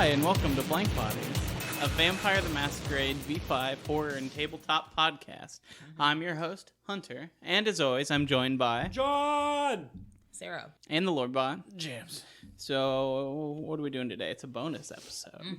Hi, and welcome to Blank Bodies, a Vampire the Masquerade V5 horror and tabletop podcast. I'm your host, Hunter, and as always, I'm joined by... John! Sarah. And the Lord Bot. James. So, what are we doing today? It's a bonus episode.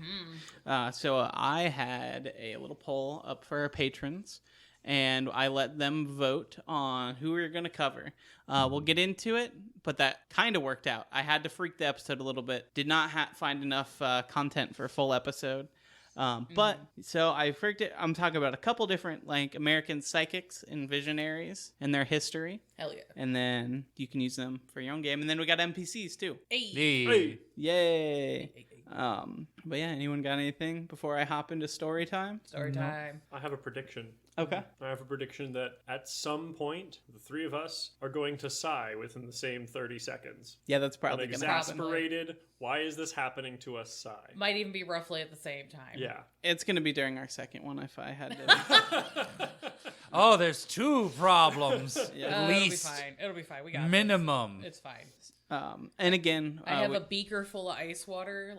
So, I had a little poll up for our patrons, and I let them vote on who we were going to cover. We'll get into it, but that kind of worked out. I had to freak the episode a little bit. Did not find enough content for a full episode. But so I freaked it. I'm talking about a couple different like American psychics and visionaries and their history. Hell yeah. And then you can use them for your own game. And then we got NPCs too. Hey. Yay. But yeah, anyone got anything before I hop into story time? Story time. I have a prediction. Okay. I have a prediction that at some point, the three of us are going to sigh within the same 30 seconds. Yeah, that's An probably going to happen. exasperated, why is this happening to us sigh. Might even be roughly at the same time. Yeah. It's going to be during our second one if I had to. Oh, there's two problems. Yeah. At least. It'll be fine. We got Minimum. This. It's fine. And again, I have a beaker full of ice water.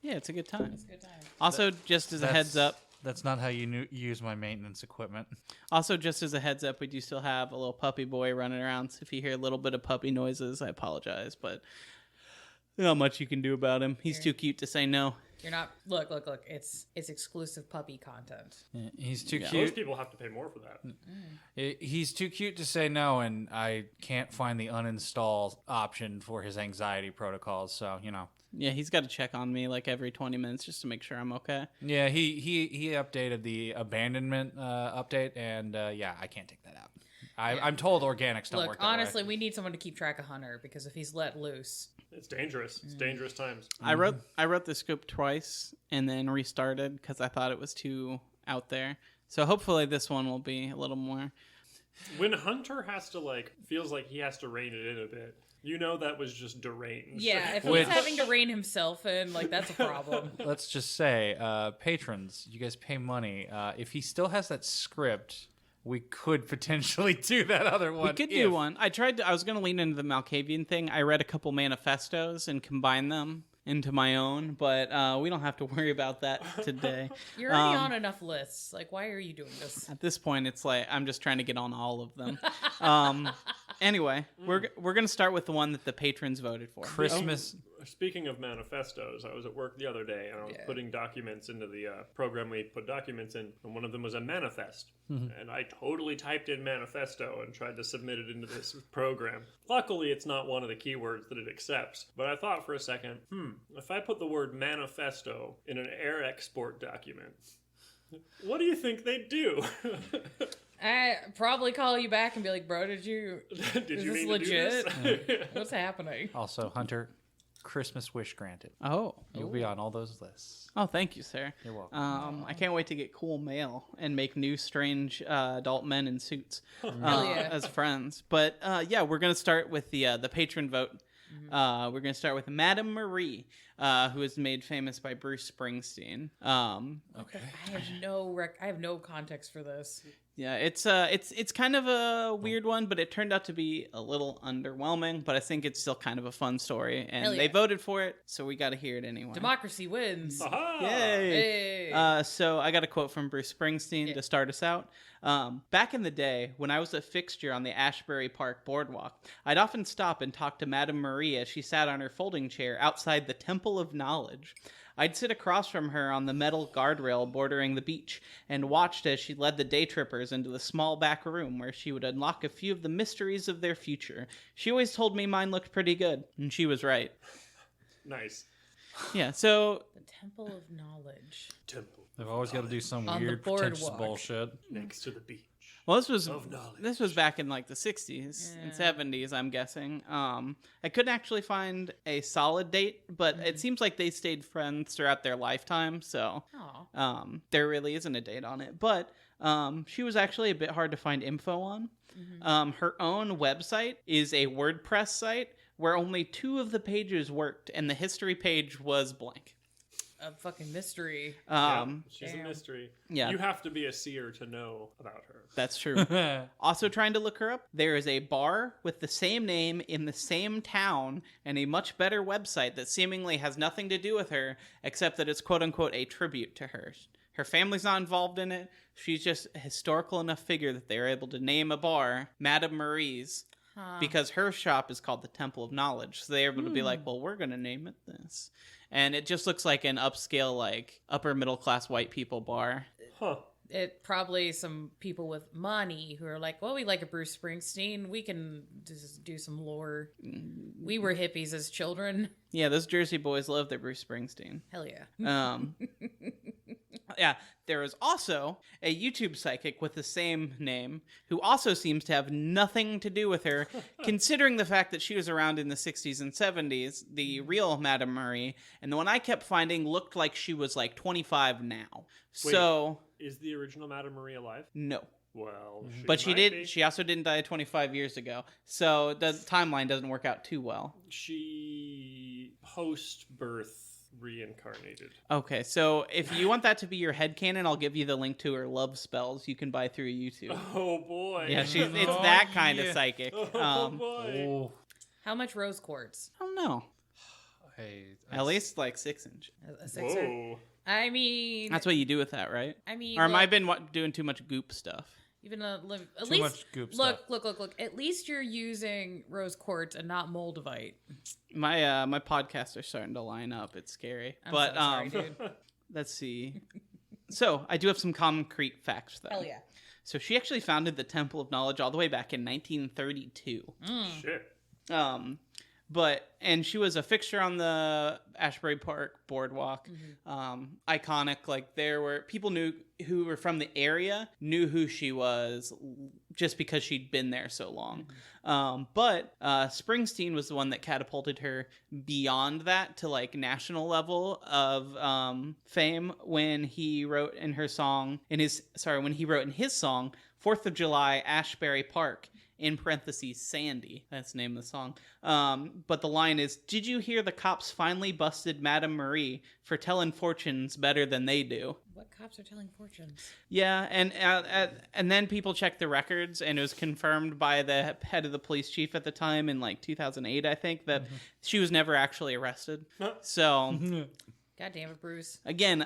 yeah, it's a good time. It's a good time. Also, just as a heads up, That's not how you use my maintenance equipment. we do still have a little puppy boy running around. So if you hear a little bit of puppy noises, I apologize, but there's not much you can do about him. He's too cute to say no. You're not. Look. It's exclusive puppy content. Yeah, he's too Most cute. people have to pay more for that. He's too cute to say no, and I can't find the uninstall option for his anxiety protocols. So Yeah, he's got to check on me like every 20 minutes just to make sure I'm okay. Yeah, he updated the abandonment update, and yeah, I can't take that out. I'm told organics don't work that honestly, way. we need someone to keep track of Hunter because if he's let loose, It's dangerous. It's dangerous times. I wrote the script twice and then restarted because I thought it was too out there. So hopefully this one will be a little more. When Hunter has to, feels like he has to rein it in a bit, you know that was just deranged. yeah, if he's having to rein himself in, that's a problem. Let's just say, patrons, you guys pay money. If he still has that script, we could potentially do that other one. We could do one. I was going to lean into the Malkavian thing. I read a couple manifestos and combined them into my own, but we don't have to worry about that today. You're already on enough lists. Why are you doing this? At this point, it's like I'm just trying to get on all of them. Anyway, we're going to start with the one that the patrons voted for. Christmas. Speaking of manifestos, I was at work the other day and I was putting documents into the program we put documents in, and one of them was a manifest. And I totally typed in manifesto and tried to submit it into this program. Luckily, it's not one of the keywords that it accepts. But I thought for a second, if I put the word manifesto in an air export document, what do you think they'd do? I probably call you back and be like, bro, is you this mean legit? To do this? What's happening? Also, Hunter, Christmas wish granted. Oh. You'll be on all those lists. Oh, thank you, sir. You're welcome. I can't wait to get cool mail and make new strange adult men in suits yeah. as friends. But yeah, we're going to start with the patron vote. We're going to start with Madame Marie, who is made famous by Bruce Springsteen. Okay. I have no context for this. Yeah, it's kind of a weird one, but it turned out to be a little underwhelming. But I think it's still kind of a fun story, and they voted for it, so we got to hear it anyway. Democracy wins. Aha! Yay! Hey. So I got a quote from Bruce Springsteen to start us out. Back in the day, when I was a fixture on the Ashbury Park boardwalk, I'd often stop and talk to Madame Marie as she sat on her folding chair outside the Temple of Knowledge. I'd sit across from her on the metal guardrail bordering the beach and watched as she led the day trippers into the small back room where she would unlock a few of the mysteries of their future. She always told me mine looked pretty good, and she was right. Nice. Yeah, so... The Temple of Knowledge. Temple. They've always got to do some On the weird, pretentious boardwalk. bullshit. Next to the beach. Well, this was knowledge. back in the 60s and 70s, I'm guessing. I couldn't actually find a solid date, but it seems like they stayed friends throughout their lifetime, so there really isn't a date on it. But she was actually a bit hard to find info on. Her own website is a WordPress site where only 2 of the pages worked, and the history page was blank. a fucking mystery. She's Damn. a mystery. Yeah. You have to be a seer to know about her. That's true. Also trying to look her up, there is a bar with the same name in the same town and a much better website that seemingly has nothing to do with her, except that it's quote-unquote a tribute to her. Her family's not involved in it. She's just a historical enough figure that they were able to name a bar Madame Marie's because her shop is called the Temple of Knowledge. So they're able to be like, well, we're going to name it this. And it just looks like an upscale, like, upper middle class white people bar. Huh. It probably some people with money who are like, well, we like a Bruce Springsteen. We can just do some lore. We were hippies as children. Yeah, those Jersey boys love their Bruce Springsteen. Hell yeah. Yeah, there is also a YouTube psychic with the same name who also seems to have nothing to do with her, considering the fact that she was around in the 60s and 70s, the real Madame Marie, and the one I kept finding looked like she was like 25 now. Wait. So, Is the original Madame Marie alive? no. Well, But she might did. be. She also didn't die 25 years ago, so the timeline doesn't work out too well. She post-birth reincarnated. Okay, so if you want that to be your headcanon, I'll give you the link to her love spells you can buy through YouTube. Oh boy. Yeah, it's Oh, that kind of yeah. psychic. Oh boy. Oh, How much rose quartz? I don't know. hey, At least like 6 inch. A sixer? Whoa. I mean, That's what you do with that, right? I mean, Or am I look, been doing too much goop stuff? even at Too least much goop look, stuff. look. At least you're using rose quartz and not moldavite. My podcasts are starting to line up. It's scary. I'm But so sorry, dude. let's see. So I do have some concrete facts though. Hell yeah. So she actually founded the Temple of Knowledge all the way back in 1932. Shit. And she was a fixture on the Ashbury Park boardwalk. Iconic. Like there were people who were from the area knew who she was just because she'd been there so long. But Springsteen was the one that catapulted her beyond that to like national level of fame when he wrote in his song 4th of July Ashbury Park, in parentheses, Sandy. That's the name of the song. But the line is, did you hear the cops finally busted Madame Marie for telling fortunes better than they do? What cops are telling fortunes? Yeah, and then people checked the records, and it was confirmed by the head of the police chief at the time in like 2008, I think, that she was never actually arrested. So... God damn it, Bruce. Again,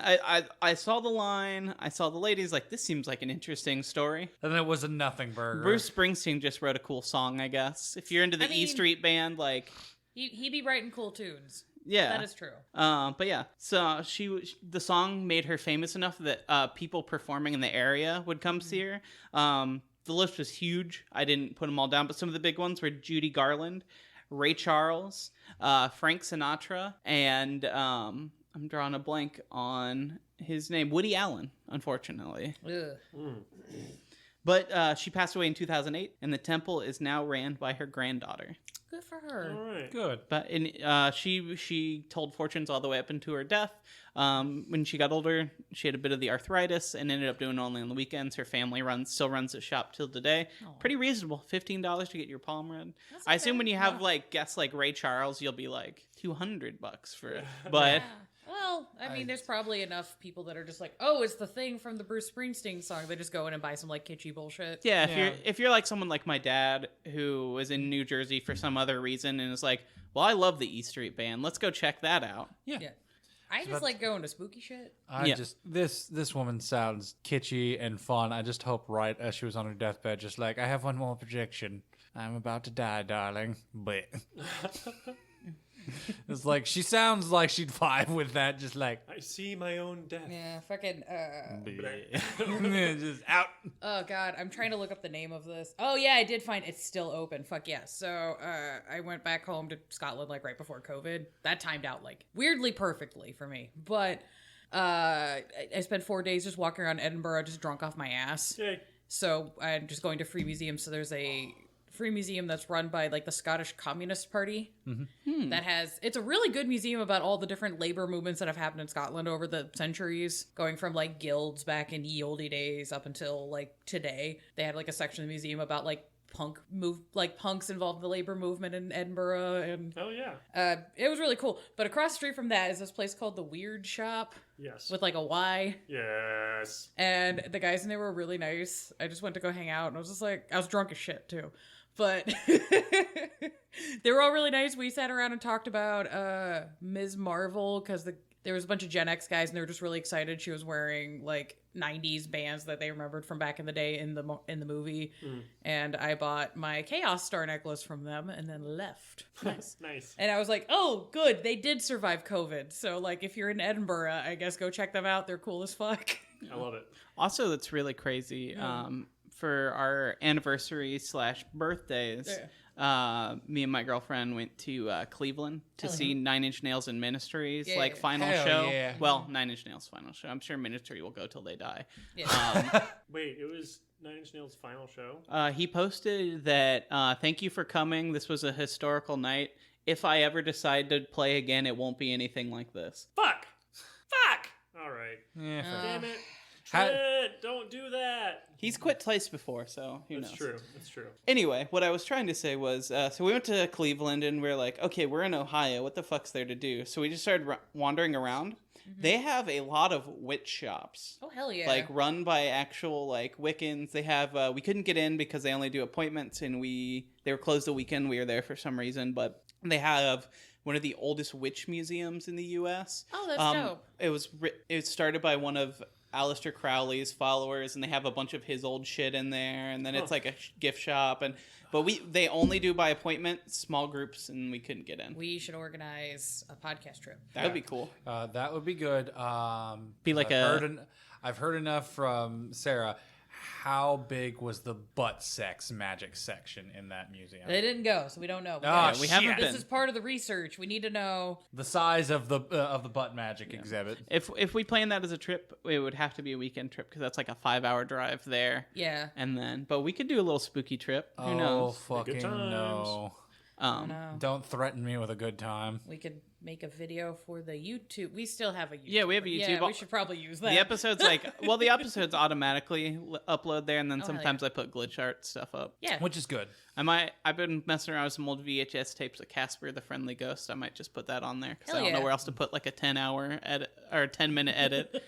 I saw the line, I saw the ladies, like, this seems like an interesting story. And then it was a nothing burger. Bruce Springsteen just wrote a cool song, I guess. If you're into the E Street Band, like... He be writing cool tunes. Yeah. That is true. But yeah, so the song made her famous enough that people performing in the area would come see her. The list was huge. I didn't put them all down, but some of the big ones were Judy Garland, Ray Charles, Frank Sinatra, and... I'm drawing a blank on his name. Woody Allen, unfortunately. Ugh. But she passed away in 2008, and the temple is now ran by her granddaughter. Good for her. All right. Good. But she told fortunes all the way up into her death. When she got older, she had a bit of the arthritis and ended up doing it only on the weekends. Her family still runs the shop till today. Aw. Pretty reasonable, $15 to get your palm read. That's I assume okay. when you have like guests like Ray Charles, you'll be like $200 for it. But Yeah. Well, I mean, there's probably enough people that are just like, oh, it's the thing from the Bruce Springsteen song. They just go in and buy some like kitschy bullshit. yeah, Yeah. if you're like someone like my dad who was in New Jersey for some other reason and is like, well, I love the E Street Band, let's go check that out. Yeah. Yeah. I just like going to spooky shit. This woman sounds kitschy and fun. I just hope right as she was on her deathbed, just like, I have one more projection. I'm about to die, darling. But it's like she sounds like she'd vibe with that, just like I see my own death. Yeah, fucking. just out. Oh god, I'm trying to look up the name of this. Oh yeah, I did find it's still open. Fuck yeah. So I went back home to Scotland like right before COVID. That timed out like weirdly perfectly for me. But I spent 4 days just walking around Edinburgh, just drunk off my ass. Yay. So I'm just going to free museums. So there's a free museum that's run by like the Scottish Communist Party. That it's a really good museum about all the different labor movements that have happened in Scotland over the centuries, going from like guilds back in ye olde days up until like today. They had like a section of the museum about like punks involved in the labor movement in Edinburgh, and Oh yeah. it was really cool. But across the street from that is this place called the Weird Shop Yes. with like a Y. Yes. And the guys in there were really nice. I just went to go hang out, and I was just like, I was drunk as shit too. But they were all really nice. We sat around and talked about Ms. Marvel, because there was a bunch of Gen X guys, and they were just really excited. She was wearing like 90s bands that they remembered from back in the day in the movie. And I bought my Chaos Star necklace from them and then left. Nice. Nice. And I was like, oh, good. They did survive COVID. So, like, if you're in Edinburgh, I guess go check them out. They're cool as fuck. I love it. Also, that's really crazy. For our anniversary / birthdays, me and my girlfriend went to Cleveland to see 9 Inch Nails and Ministries, like final Hell show. yeah. Well, 9 Inch Nails final show. I'm sure Ministry will go till they die. Yeah. Wait, it was 9 Inch Nails' final show? He posted that, thank you for coming. This was a historical night. If I ever decide to play again, it won't be anything like this. Fuck! All right. Yeah, fair. Damn it. How- Trent, don't do that. He's quit twice before, so who knows? That's true. Anyway, what I was trying to say was, so we went to Cleveland and we are like, okay, we're in Ohio. What the fuck's there to do? So we just started wandering around. They have a lot of witch shops. Oh, hell yeah. Like run by actual like Wiccans. They have, we couldn't get in because they only do appointments and they were closed the weekend. We were there for some reason, but they have one of the oldest witch museums in the U.S. Oh, that's dope. It was started by one of Aleister Crowley's followers, and they have a bunch of his old shit in there, and then it's like a gift shop, but they only do by appointment, small groups, and we couldn't get in. We should organize a podcast trip. That would be cool. That would be good. Be like I've heard enough from Sarah. How big was the butt sex magic section in that museum? They didn't go, so we don't know. We haven't This been. is part of the research. We need to know The size of the butt magic exhibit. If we plan that as a trip, it would have to be a weekend trip because that's like a 5-hour drive there. Yeah. And then, but we could do a little spooky trip. Who Oh, knows? fucking no. No. Don't threaten me with a good time. We could make a video for the YouTube. We still have a YouTube. Yeah, we have a YouTube. Yeah, we should probably use that. The episodes the episodes automatically upload there, and then hell sometimes I put glitch art stuff up. Yeah. Which is good. I've been messing around with some old VHS tapes of Casper the Friendly Ghost. I might just put that on there because I Hell don't know yeah. where else to put like a 10-hour edit or a 10-minute edit.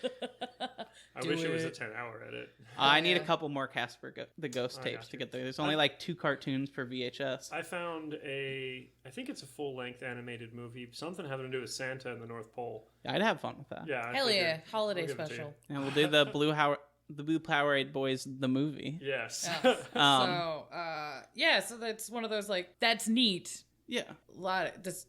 I wish it was a 10-hour edit. I need a couple more Casper the Ghost I tapes got to you. get there. There's only like 2 cartoons per VHS. I found I think it's a full-length animated movie, something having to do with Santa and the North Pole. I'd have fun with that. Yeah. I Hell figured. yeah. Holiday I'll give it to special. And we'll do the Blue Powerade Boys the movie. you. Yes. So that's one of those like that's neat. Yeah. A lot of, this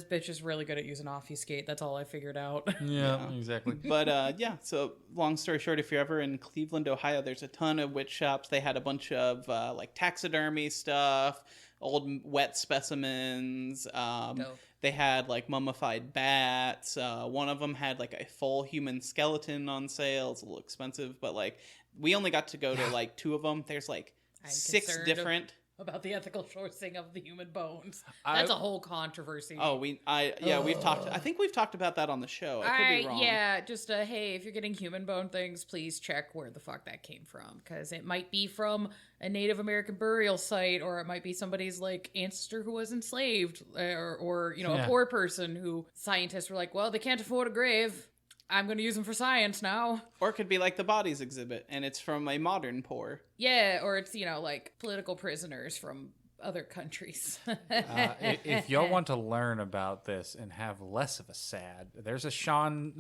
bitch is really good at using obfuscate. That's all I figured out. Yeah, exactly. But so long story short, if you're ever in Cleveland, Ohio, there's a ton of witch shops. They had a bunch of like taxidermy stuff, old wet specimens. Dope. They had like mummified bats. One of them had like a full human skeleton on sale. It's a little expensive, but like we only got to go to like 2 of them. There's like I'm 6 concerned different. about the ethical sourcing of the human bones. That's a whole controversy. Oh, we've talked. I think we've talked about that on the show. I could be wrong. Yeah, just hey, if you're getting human bone things, please check where the fuck that came from, because it might be from a Native American burial site, or it might be somebody's like ancestor who was enslaved, or a poor person who scientists were like, well, they can't afford a grave. I'm going to use them for science now. Or it could be like the bodies exhibit, and it's from a modern poor. Yeah, or it's, like political prisoners from other countries. If y'all want to learn about this and have less of a sad, there's a Sean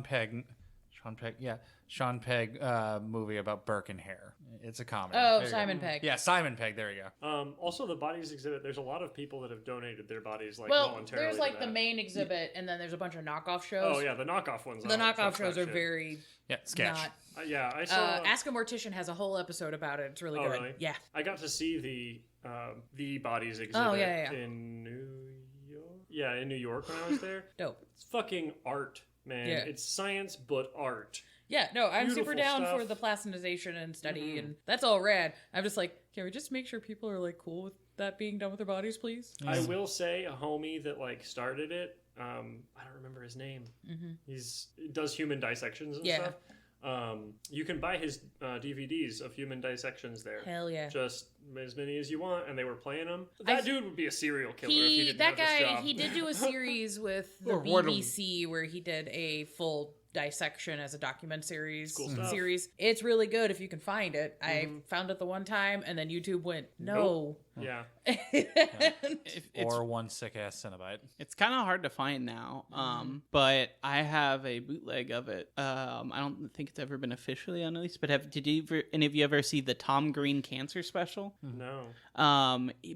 Pegg movie about Burke and Hare. It's a comedy. Oh, There you Simon go. Pegg. Yeah, Simon Pegg. There you go. Also, the bodies exhibit. There's a lot of people that have donated their bodies Well, voluntarily. there's like to the that. main exhibit, and then there's a bunch of knockoff shows. Oh yeah, the knockoff ones. The knockoff shows are shit. very Yeah, sketch. not. Yeah, I saw. Ask a Mortician has a whole episode about it. It's really Oh, good. really? Yeah. I got to see the bodies exhibit yeah. in New York. Yeah, in New York when I was there. Dope. It's fucking art, man. Yeah. It's science but art. Yeah, no, I'm super Beautiful down stuff. for the plastinization and study, and that's all rad. I'm just like, can we just make sure people are like cool with that being done with their bodies, please? I will say a homie that started it. I don't remember his name. He does human dissections and Yeah. stuff. You can buy his DVDs of human dissections there. Hell yeah. Just as many as you want, and they were playing them. That dude would be a serial killer if he didn't that have this guy, job. he did do a series with the Or what a- BBC where he did a full dissection as a document series. Cool stuff. It's really good if you can find it. I found it the one time, and then YouTube went, no. Yeah. Or one sick ass Cenobite. It's kind of hard to find now, but I have a bootleg of it. I don't think it's ever been officially unreleased, but any of you ever see the Tom Green cancer special? No.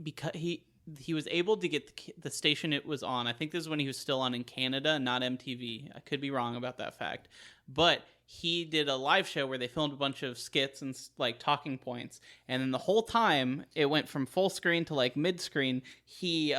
Because he was able to get the station it was on. I think this is when he was still on in Canada, not MTV. I could be wrong about that fact, but he did a live show where they filmed a bunch of skits and like talking points, and then the whole time it went from full screen to like mid screen. He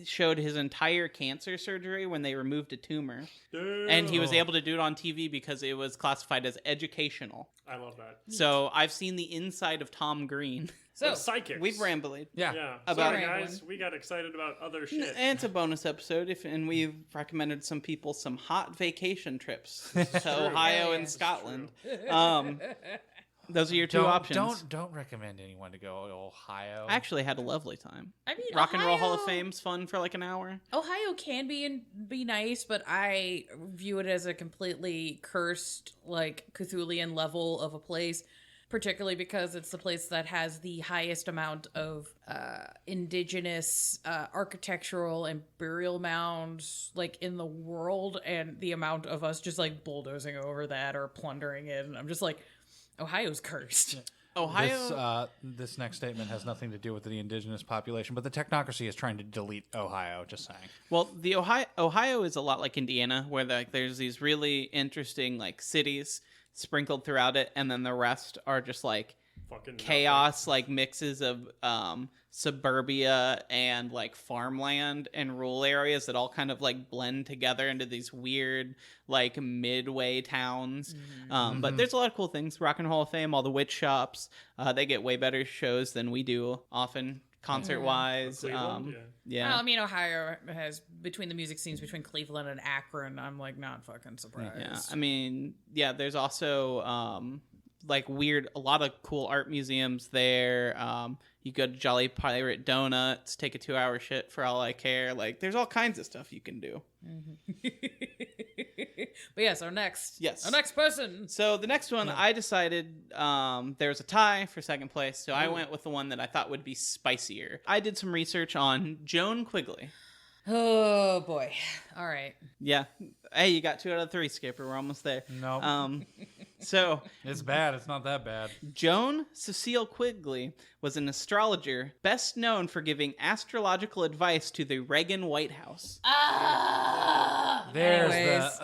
showed his entire cancer surgery when they removed a tumor. Damn. And he was able to do it on TV because it was classified as educational. I love that. So I've seen the inside of Tom Green. So, psychics. We've rambled. Yeah. Yeah. About- Sorry, guys. We got excited about other shit. And it's a bonus episode, and we've recommended some people some hot vacation trips to Ohio and Scotland. Those are your two options. Don't recommend anyone to go to Ohio. I actually had a lovely time. I mean, Rock and Roll Hall of Ohio- Fame's fun for like an hour. Ohio can be nice, but I view it as a completely cursed, like Cthulian level of a place, particularly because it's the place that has the highest amount of indigenous architectural and burial mounds like in the world, and the amount of us just like bulldozing over that or plundering it. And I'm just like, Ohio's cursed. Ohio. This next statement has nothing to do with the indigenous population, but the technocracy is trying to delete Ohio. Just saying. Well, the Ohio is a lot like Indiana, where there's these really interesting like cities sprinkled throughout it, and then the rest are just like Fucking chaos, like mixes of suburbia and like farmland and rural areas that all kind of like blend together into these weird like midway towns. But there's a lot of cool things. Rock and Roll Hall of Fame, all the witch shops, they get way better shows than we do often concert wise. Cleveland, Yeah. Well, I mean, Ohio has, between the music scenes between Cleveland and Akron, I'm like not fucking surprised. Yeah, I mean, yeah, there's also like a lot of cool art museums there. You go to Jolly Pirate Donuts, take a 2-hour shit for all I care. Like, there's all kinds of stuff you can do. But yes, our next person. So the next one, I decided there was a tie for second place, so I went with the one that I thought would be spicier. I did some research on Joan Quigley. Oh boy. All right. Yeah. Hey, you got 2 out of 3, Skipper. We're almost there. No. So It's bad. It's not that bad. Joan Cecile Quigley was an astrologer best known for giving astrological advice to the Reagan White House. There's Anyways.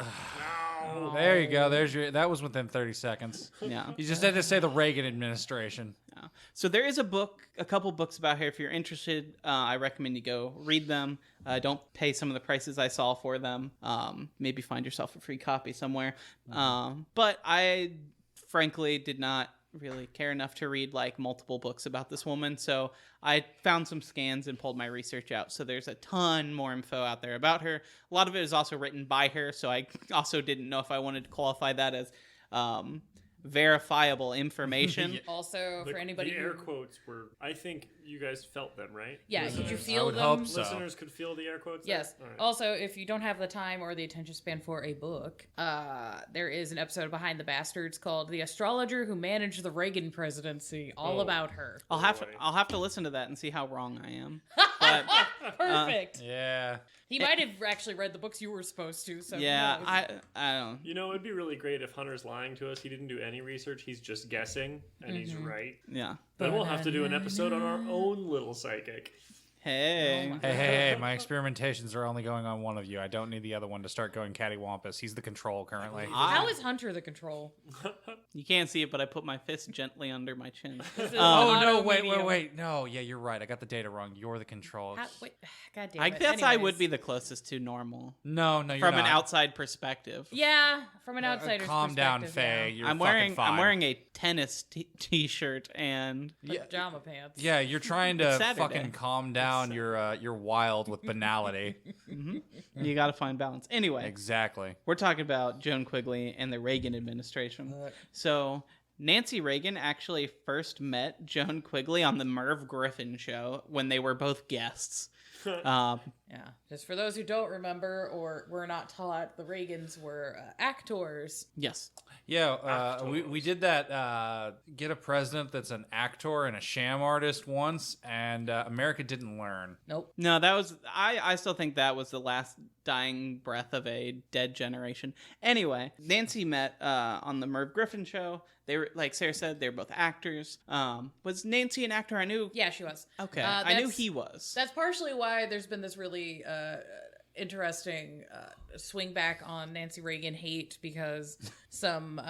There you go. That was within 30 seconds. Yeah. You just had to say the Reagan administration. Yeah. So there is a couple books about her. If you're interested, I recommend you go read them. Don't pay some of the prices I saw for them. Maybe find yourself a free copy somewhere. But I frankly did not really care enough to read like multiple books about this woman, so I found some scans and pulled my research out. So there's a ton more info out there about her. A lot of it is also written by her, so I also didn't know if I wanted to qualify that as verifiable information. Also, for anybody the air who... quotes were, I think you guys felt them, right? Yeah, did you Listeners- feel would them? hope so. Listeners could feel the air quotes? Yes. All right. Also, if you don't have the time or the attention span for a book, there is an episode Behind the Bastards called "The Astrologer Who Managed the Reagan Presidency," all about her. I'll have to listen to that and see how wrong I am. But Perfect. Yeah. He might have actually read the books you were supposed to. So who yeah, knows? I don't. You know, it'd be really great if Hunter's lying to us. He didn't do any research. He's just guessing, and he's right. Yeah. Then we'll have to do an episode on our own little psychic. Hey. Hey, my experimentations are only going on one of you. I don't need the other one to start going cattywampus. He's the control currently. How is Hunter the control? You can't see it, but I put my fist gently under my chin. Oh, no, Auto-medium. wait. No, yeah, you're right. I got the data wrong. You're the control. Wait, God damn I it. guess I would Anyways. be the closest to normal No, you're from not. an outside perspective. Yeah, from an outsider's Calm down, perspective, Faye. yeah. You're I'm fucking fine. wearing a tennis t-shirt and Pajama pants. Yeah, you're trying to Saturday. fucking calm down down your wild with banality. You got to find balance. Anyway, Exactly. we're talking about Joan Quigley and the Reagan administration. So Nancy Reagan actually first met Joan Quigley on the Merv Griffin show when they were both guests. Yeah, just for those who don't remember or were not taught, the Reagans were actors. Yes. Yeah, we did that, get a president that's an actor and a sham artist once, and America didn't learn. Nope. No, that was I still think that was the last dying breath of a dead generation. Anyway, Nancy met on the Merv Griffin show. They were, like Sarah said, they were both actors. Was Nancy an actor? I knew. Yeah, she was. Okay, I knew he was. That's partially why there's been this really interesting swing back on Nancy Reagan hate, because some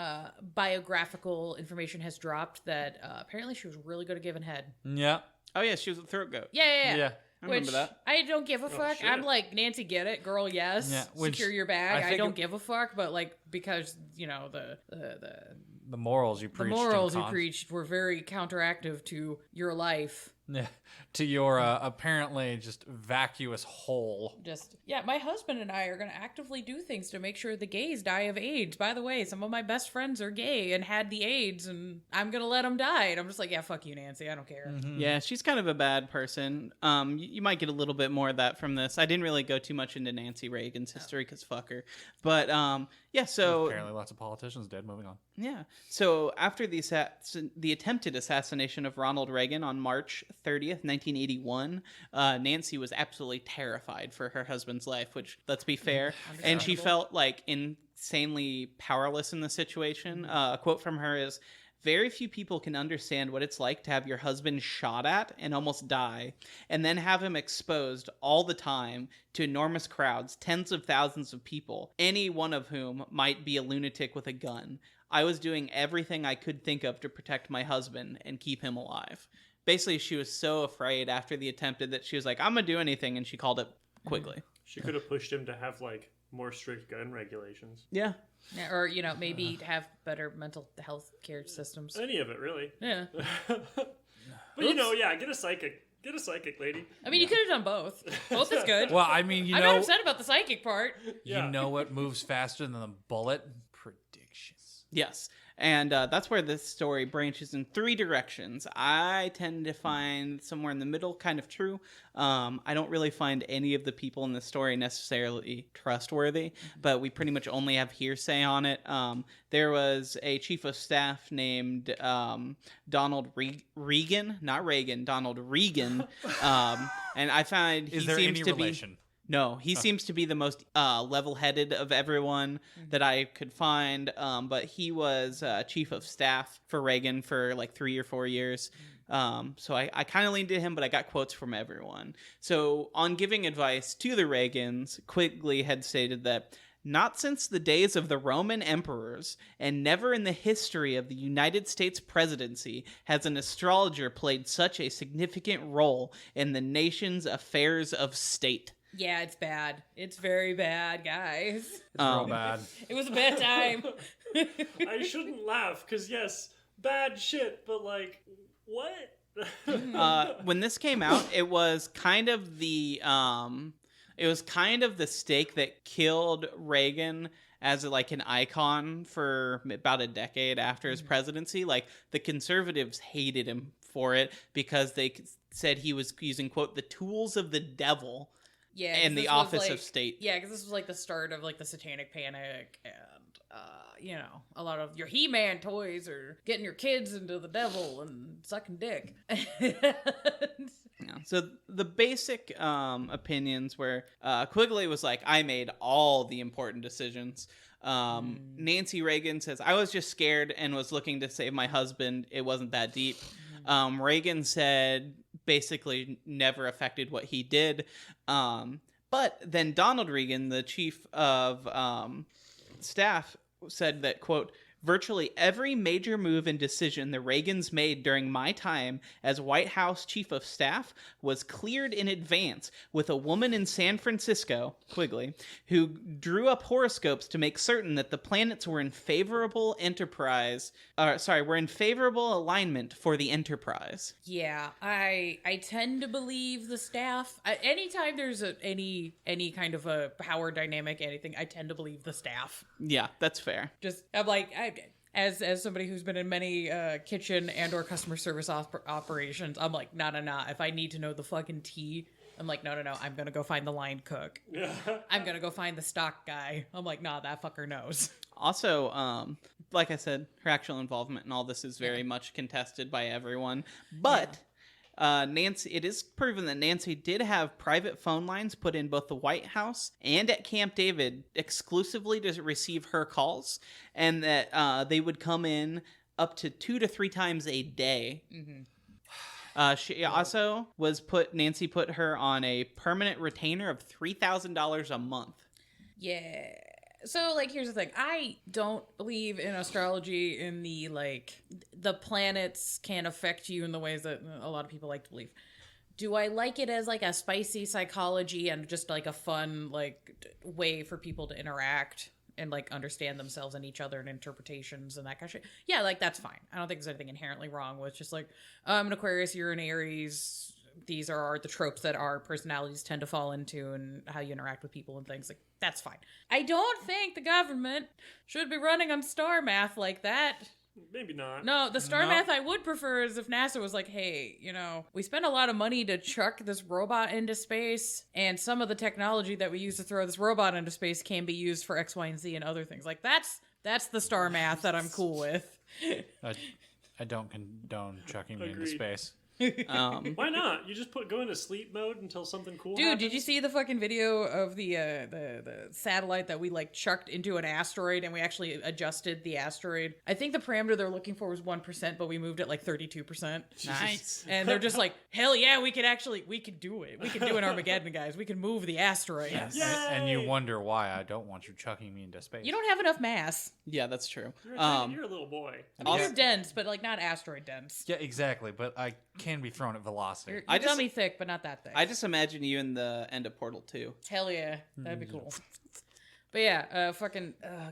biographical information has dropped that apparently she was really good at giving head. Yeah. Oh yeah, she was a throat goat. Yeah. I remember that. I don't give a fuck. shit. I'm like, Nancy, get it, girl. Yes, Yeah, which secure your bag. I I think don't give a fuck, but like, because you know The morals you the preached. morals you preached were very counteractive to your life. Yeah, to your apparently just vacuous hole. Just, yeah, my husband and I are going to actively do things to make sure the gays die of AIDS. By the way, some of my best friends are gay and had the AIDS, and I'm going to let them die. And I'm just like, yeah, fuck you, Nancy. I don't care. Yeah, she's kind of a bad person. You might get a little bit more of that from this. I didn't really go too much into Nancy Reagan's history because fuck her. But yeah, so Apparently lots of politicians did. Moving on. yeah, so after the attempted assassination of Ronald Reagan on March 30th, 1981, Nancy was absolutely terrified for her husband's life, which, let's be fair, and she felt like insanely powerless in the situation. A quote from her is, "Very few people can understand what it's like to have your husband shot at and almost die, and then have him exposed all the time to enormous crowds, tens of thousands of people, any one of whom might be a lunatic with a gun. I was doing everything I could think of to protect my husband and keep him alive." Basically, she was so afraid after the attempted that she was like, "I'm gonna do anything," and she called it Quigley. She could have pushed him to have like more strict gun regulations. Yeah. Yeah, or, you know, maybe have better mental health care systems. Any of it, really. Yeah. But you know, yeah, get a psychic. Get a psychic, lady. I mean, you could have done both. Both is good. Well, I mean, I'm not upset about the psychic part. Yeah. you know what moves faster than a bullet? Predictions. Yes. And that's where this story branches in three directions. I tend to find somewhere in the middle kind of true. I don't really find any of the people in the story necessarily trustworthy, but we pretty much only have hearsay on it. There was a chief of staff named Donald Regan, not Reagan, Donald Regan. And I find he Is there seems any to relation? be... No, he seems to be the most level-headed of everyone that I could find. But he was chief of staff for Reagan for like 3 or 4 years. So I kind of leaned to him, but I got quotes from everyone. So on giving advice to the Reagans, Quigley had stated that, "Not since the days of the Roman emperors, and never in the history of the United States presidency, has an astrologer played such a significant role in the nation's affairs of state." Yeah, it's bad. It's very bad, guys. It's real bad. It was a bad time. I shouldn't laugh because yes, bad shit. But like, what? When this came out, it was kind of the stake that killed Reagan as like an icon for about a decade after his presidency. Like, the conservatives hated him for it because they said he was using, quote, "the tools of the devil." Yeah, and the office of state. Yeah, because this was like the start of like the Satanic Panic, and you know, a lot of your He-Man toys are getting your kids into the devil and sucking dick. Yeah. So the basic opinions were Quigley was like, "I made all the important decisions." Nancy Reagan says, "I was just scared and was looking to save my husband. It wasn't that deep." Reagan said basically never affected what he did. But then Donald Reagan, the chief of staff, said that, quote, Virtually every major move and decision the Reagans made during my time as White House Chief of Staff was cleared in advance, with a woman in San Francisco, Quigley, who drew up horoscopes to make certain that the planets were in favorable alignment for the Enterprise. Yeah, I tend to believe the staff. Anytime there's any kind of a power dynamic, anything, I tend to believe the staff. Yeah, that's fair. Just, I'm like, as somebody who's been in many kitchen and or customer service operations, I'm like, nah. If I need to know the fucking tea, I'm like, no. I'm gonna go find the line cook. I'm gonna go find the stock guy. I'm like, nah, that fucker knows. Also, like I said, her actual involvement in all this is very much contested by everyone. But Nancy, it is proven that Nancy did have private phone lines put in both the White House and at Camp David exclusively to receive her calls, and that they would come in up to 2 to 3 times a day. Mm-hmm. She also Nancy put her on a permanent retainer of $3,000 a month. Yeah. So, like, here's the thing. I don't believe in astrology in the, like, the planets can affect you in the ways that a lot of people like to believe. Do I like it as, like, a spicy psychology and just, like, a fun, like, way for people to interact and, like, understand themselves and each other and interpretations and that kind of shit? Yeah, like, that's fine. I don't think there's anything inherently wrong with just, like, I'm an Aquarius, you're an Aries. These are the tropes that our personalities tend to fall into and how you interact with people and things. Like, that's fine. I don't think the government should be running on star math like that. Maybe not. No, the star math I would prefer is if NASA was like, hey, we spend a lot of money to chuck this robot into space, and some of the technology that we use to throw this robot into space can be used for X, Y, and Z and other things. Like, that's the star math that I'm cool with. I don't condone chucking me into Agreed. space. Why not? You just go into sleep mode until something cool Dude, happens? did you see the fucking video of the satellite that we, like, chucked into an asteroid and we actually adjusted the asteroid? I think the parameter they're looking for was 1%, but we moved it like 32%. Nice. And they're just like, hell yeah, we could do it. We could do an Armageddon, guys. We can move the asteroid. Yes. And you wonder why I don't want you chucking me into space. You don't have enough mass. Yeah, that's true. You're a little boy. I mean, you're dense, but, like, not asteroid dense. Yeah, exactly. But I can be thrown at velocity. You're dummy thick, but not that thick. I just imagine you in the end of Portal 2. Hell yeah. That'd be cool. But yeah, oh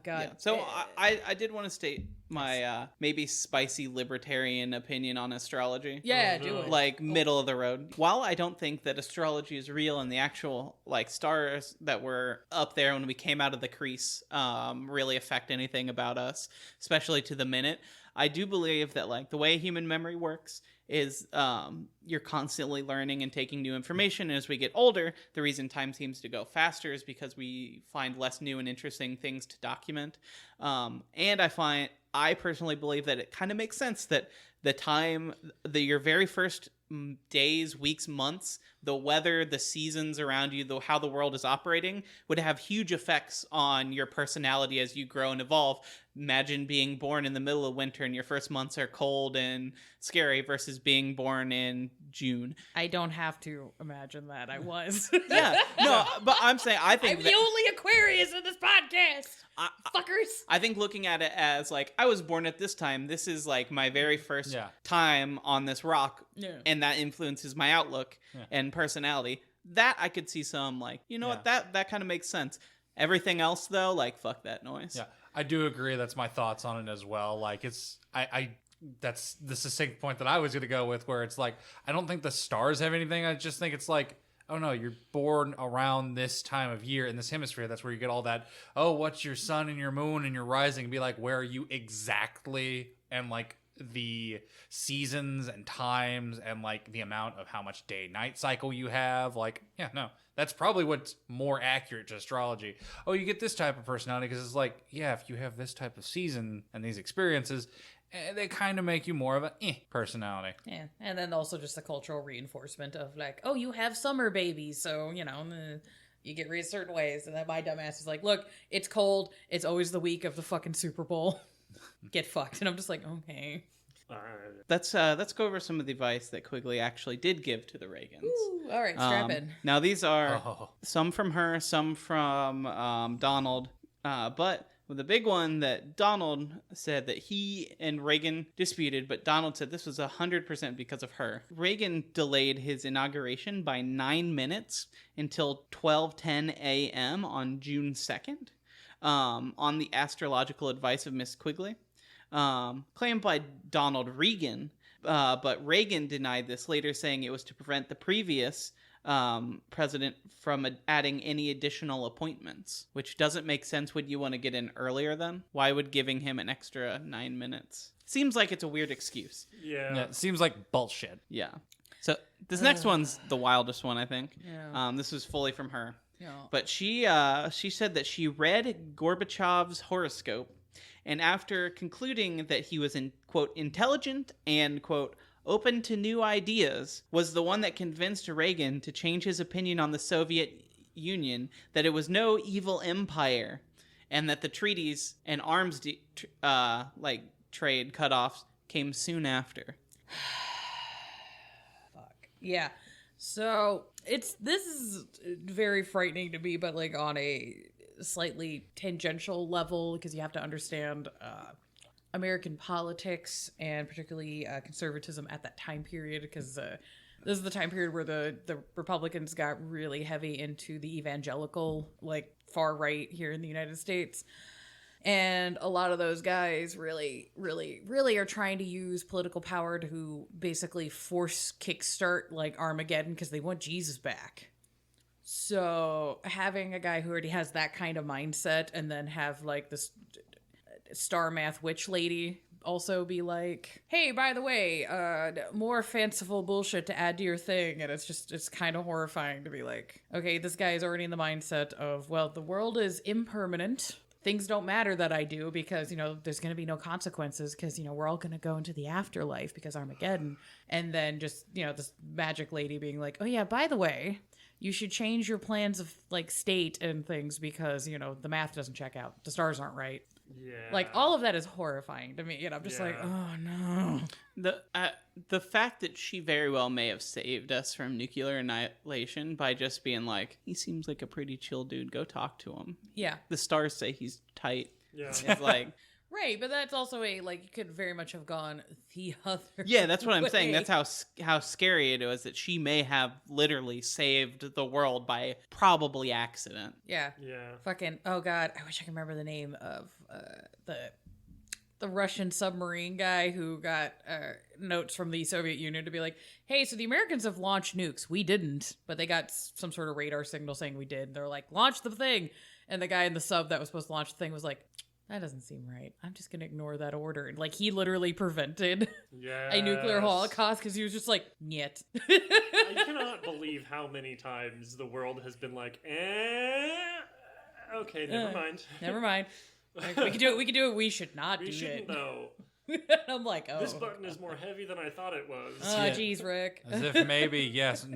god. Yeah. So I did want to state my maybe spicy libertarian opinion on astrology. Yeah, do it. Like middle of the road. While I don't think that astrology is real and the actual like stars that were up there when we came out of the crease really affect anything about us, especially to the minute, I do believe that like the way human memory works is you're constantly learning and taking new information. And as we get older, the reason time seems to go faster is because we find less new and interesting things to document. And I personally believe that it kind of makes sense that your very first days, weeks, months, the weather, the seasons around you, how the world is operating would have huge effects on your personality as you grow and evolve. Imagine being born in the middle of winter and your first months are cold and scary versus being born in June. I don't have to imagine that. I was. Yeah, no, but I'm saying I think I'm the only Aquarius in this podcast. Fuckers. I think looking at it as like I was born at this time. This is like my very first time on this rock, and that influences my outlook and personality. That I could see some like what that kind of makes sense. Everything else though, like fuck that noise. Yeah, I do agree. That's my thoughts on it as well. Like that's the succinct point that I was going to go with, where it's like I don't think the stars have anything. I just think it's like, oh no, you're born around this time of year in this hemisphere. That's where you get all that, oh, what's your sun and your moon and your rising? And be like, where are you exactly? And like the seasons and times and like the amount of how much day-night cycle you have. Like, yeah, no, that's probably what's more accurate to astrology. Oh, you get this type of personality because it's like, yeah, if you have this type of season and these experiences, they kind of make you more of a personality. Yeah, and then also just the cultural reinforcement of like, oh, you have summer babies, so, you get raised certain ways. And then my dumbass is like, look, it's cold. It's always the week of the fucking Super Bowl. Get fucked. And I'm just like, okay. Let's go over some of the advice that Quigley actually did give to the Reagans. Ooh, all right, strap in. Now these are some from her, some from Donald, but The big one that Donald said that he and Reagan disputed, but Donald said this was 100% because of her. Reagan delayed his inauguration by 9 minutes until 12:10 a.m. on June 2nd, on the astrological advice of Miss Quigley, claimed by Donald Reagan, but Reagan denied this later, saying it was to prevent the previous president from adding any additional appointments, which doesn't make sense. Would you want to get in earlier then? Why would giving him an extra 9 minutes? Seems like it's a weird excuse. Yeah. It seems like bullshit. Yeah. So this next one's the wildest one, I think. Yeah. This was fully from her. Yeah. But she said that she read Gorbachev's horoscope, and after concluding that he was quote, intelligent and, quote, open to new ideas, was the one that convinced Reagan to change his opinion on the Soviet Union, that it was no evil empire, and that the treaties and arms trade cutoffs came soon after. Fuck. Yeah. So this is very frightening to me, but like on a slightly tangential level, because you have to understand American politics and particularly conservatism at that time period, because this is the time period where the Republicans got really heavy into the evangelical, like far right here in the United States. And a lot of those guys really, really, really are trying to use political power to basically force kickstart like Armageddon because they want Jesus back. So having a guy who already has that kind of mindset and then have like this star math witch lady also be like, hey, by the way, more fanciful bullshit to add to your thing. And it's kind of horrifying to be like, okay, this guy is already in the mindset of, well, the world is impermanent. Things don't matter that I do because, there's going to be no consequences because, we're all going to go into the afterlife because Armageddon. And then just, this magic lady being like, oh yeah, by the way, you should change your plans of like state and things because, the math doesn't check out. The stars aren't right. Yeah. Like all of that is horrifying to me. I'm just like, oh no. The fact that she very well may have saved us from nuclear annihilation by just being like, he seems like a pretty chill dude. Go talk to him. Yeah. The stars say he's tight. Yeah. It's like, right, but that's also you could very much have gone the other yeah, that's what I'm way. saying. That's how scary it was that she may have literally saved the world by probably accident. Yeah. Yeah. Fucking, oh god, I wish I could remember the name of the Russian submarine guy who got notes from the Soviet Union to be like, hey, so the Americans have launched nukes. We didn't, but they got some sort of radar signal saying we did. They're like, launch the thing. And the guy in the sub that was supposed to launch the thing was like, that doesn't seem right. I'm just going to ignore that order. And like, he literally prevented a nuclear holocaust because he was just like, niet. I cannot believe how many times the world has been like, okay, never mind. Never mind. Like, we can do it. We should not do it. We shouldn't know. I'm like, oh. This button is more heavy than I thought it was. Oh, geez, Rick. As if maybe, yes,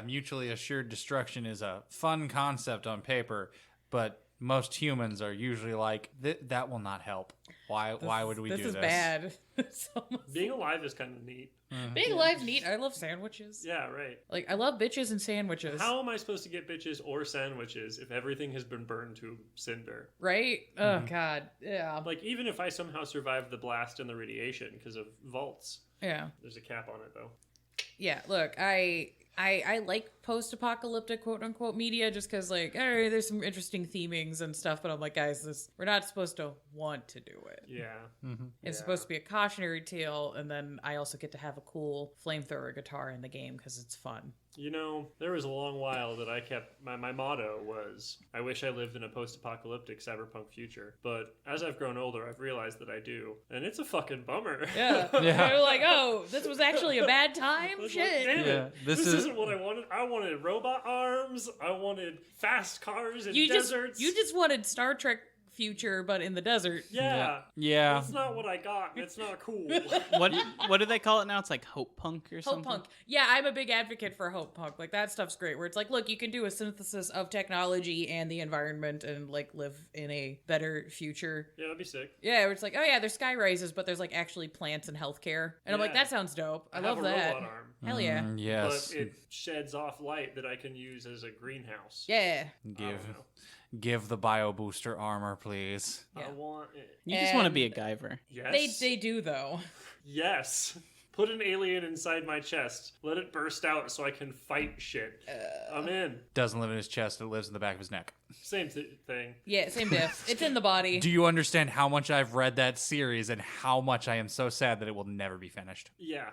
mutually assured destruction is a fun concept on paper, but most humans are usually like, that will not help. Why would we do this? This is bad. Being alive is kind of neat. Being alive's neat. I love sandwiches. Yeah, right. Like, I love bitches and sandwiches. How am I supposed to get bitches or sandwiches if everything has been burned to cinder? Right? Oh, God. Yeah. Like, even if I somehow survive the blast and the radiation because of vaults. Yeah. There's a cap on it, though. Yeah, look, I like post-apocalyptic quote-unquote media just because, like, there's some interesting themings and stuff, but I'm like, guys, we're not supposed to want to do it. Yeah. Mm-hmm. It's supposed to be a cautionary tale, and then I also get to have a cool flamethrower guitar in the game because it's fun. There was a long while that I kept, my motto was, I wish I lived in a post-apocalyptic cyberpunk future. But as I've grown older, I've realized that I do. And it's a fucking bummer. Yeah. Yeah. You're like, oh, this was actually a bad time? Like, Shit. damn it. Yeah, This isn't what I wanted. I wanted robot arms. I wanted fast cars in deserts. You just wanted Star Trek future, but in the desert. Yeah. Yeah. That's not what I got. It's not cool. What do they call it now? It's like hope punk or something. Hope punk. Yeah, I'm a big advocate for hope punk. Like, that stuff's great. Where it's like, look, you can do a synthesis of technology and the environment and like live in a better future. Yeah, that'd be sick. Yeah, where it's like, oh yeah, there's sky rises, but there's like actually plants and healthcare. And I'm like, Yeah. that sounds dope. I have love a that. robot arm, Hell yeah. Yes. but it sheds off light that I can use as a greenhouse. Yeah. I don't know. Give the bio booster armor, please. I want it. You just want to be a Guyver. Yes. They do though. Yes. Put an alien inside my chest. Let it burst out so I can fight shit. I'm in. Doesn't live in his chest, it lives in the back of his neck. Same thing. Yeah, same diff. It's in the body. Do you understand how much I've read that series and how much I am so sad that it will never be finished? Yeah.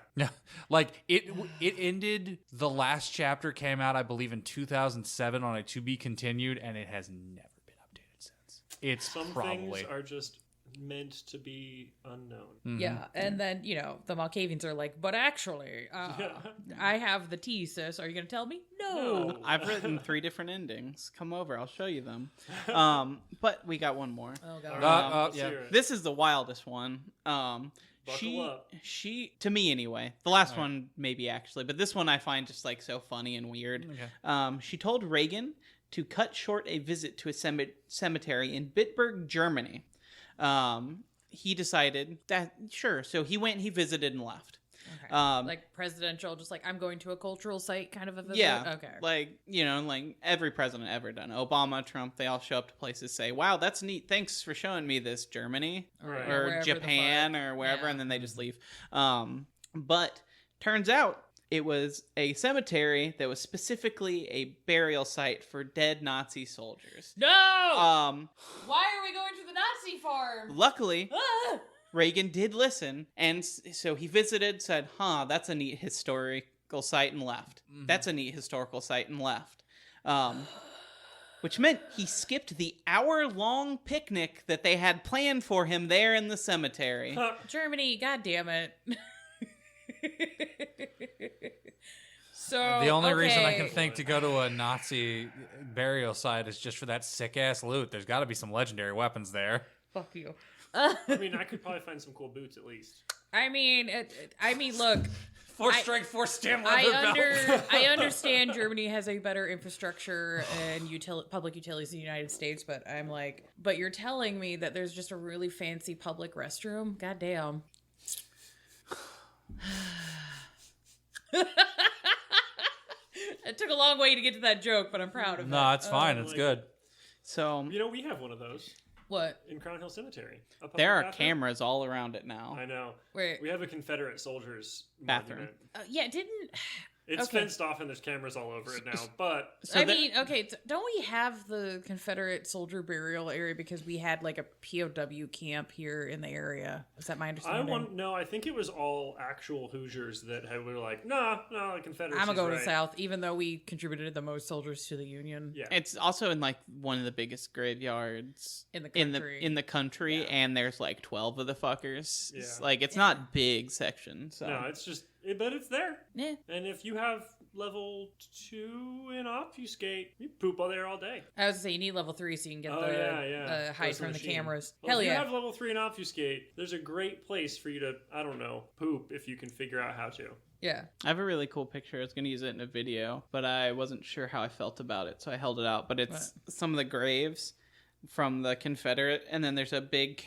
Like it ended, the last chapter came out I believe in 2007 on a to be continued, and it has never been updated since. It's Some probably things are just meant to be unknown. Mhm. Yeah, and then, you know, the Malkavians are like, but actually, I have the tea, sis. Are you going to tell me? No. I've written 3 different endings. Come over, I'll show you them. But we got one more. Oh, All God. right, let's yeah. hear it. This is the wildest one. Buckle up. She, to me anyway, the last one maybe actually, but this one I find just like so funny and weird. Okay. She told Reagan to cut short a visit to a cemetery in Bitburg, Germany. He decided that, sure. So he went, he visited and left. Okay. Like presidential, just like I'm going to a cultural site kind of a visit? Yeah. Okay. Like, you know, like every president ever done. Obama, Trump, they all show up to places, say, wow, that's neat. Thanks for showing me this, Germany Right. or wherever the Japan fuck. or wherever. Yeah. And then they just leave. But turns out it was a cemetery that was specifically a burial site for dead Nazi soldiers. No! Why are we going to the Nazi farm? Luckily, Ah! Reagan did listen, and so he visited, said, that's a neat historical site, and left. Mhm. That's a neat historical site, and left. Which meant he skipped the hour-long picnic that they had planned for him there in the cemetery. Germany, god damn it. So The only reason I can okay. think to go to a Nazi burial site is just for that sick ass loot. There's got to be some legendary weapons there. Fuck you. I mean, I could probably find some cool boots at least. I mean, look. 4 I- strength, 4 stem leather belt. I understand Germany has a better infrastructure and public utilities in the United States, but I'm like, but you're telling me that there's just a really fancy public restroom? God damn. It took a long way to get to that joke, but I'm proud of it. No, it's fine. It's like- good. So You know, we have one of those What? in Crown Hill Cemetery. A public there are bathroom. cameras all around it now. I know. Wait. We have a Confederate soldiers Bathroom. monument. Yeah, didn't... It's Okay. fenced off and there's cameras all over it now, but So I the- mean, okay, don't we have the Confederate soldier burial area because we had like a POW camp here in the area? Is that my understanding? I think it was all actual Hoosiers that were like, no, the Confederacy. I'm gonna go to the South, even though we contributed the most soldiers to the Union Yeah. It's also in like one of the biggest graveyards in the country. in the country, Yeah. and there's like 12 of the fuckers. Yeah. It's like it's not big section. So No, it's just, but it's there. Yeah. And if you have level 2 in obfuscate, you poop all there all day. I was gonna say you need level 3 so you can get Oh, the yeah. hide Close from the machine. cameras. Well, Hell if yeah. you have level 3 in obfuscate, there's a great place for you to, I don't know, poop if you can figure out how to. Yeah. I have a really cool picture. I was going to use it in a video, but I wasn't sure how I felt about it, so I held it out. But it's some of the graves from the Confederate, and then there's a big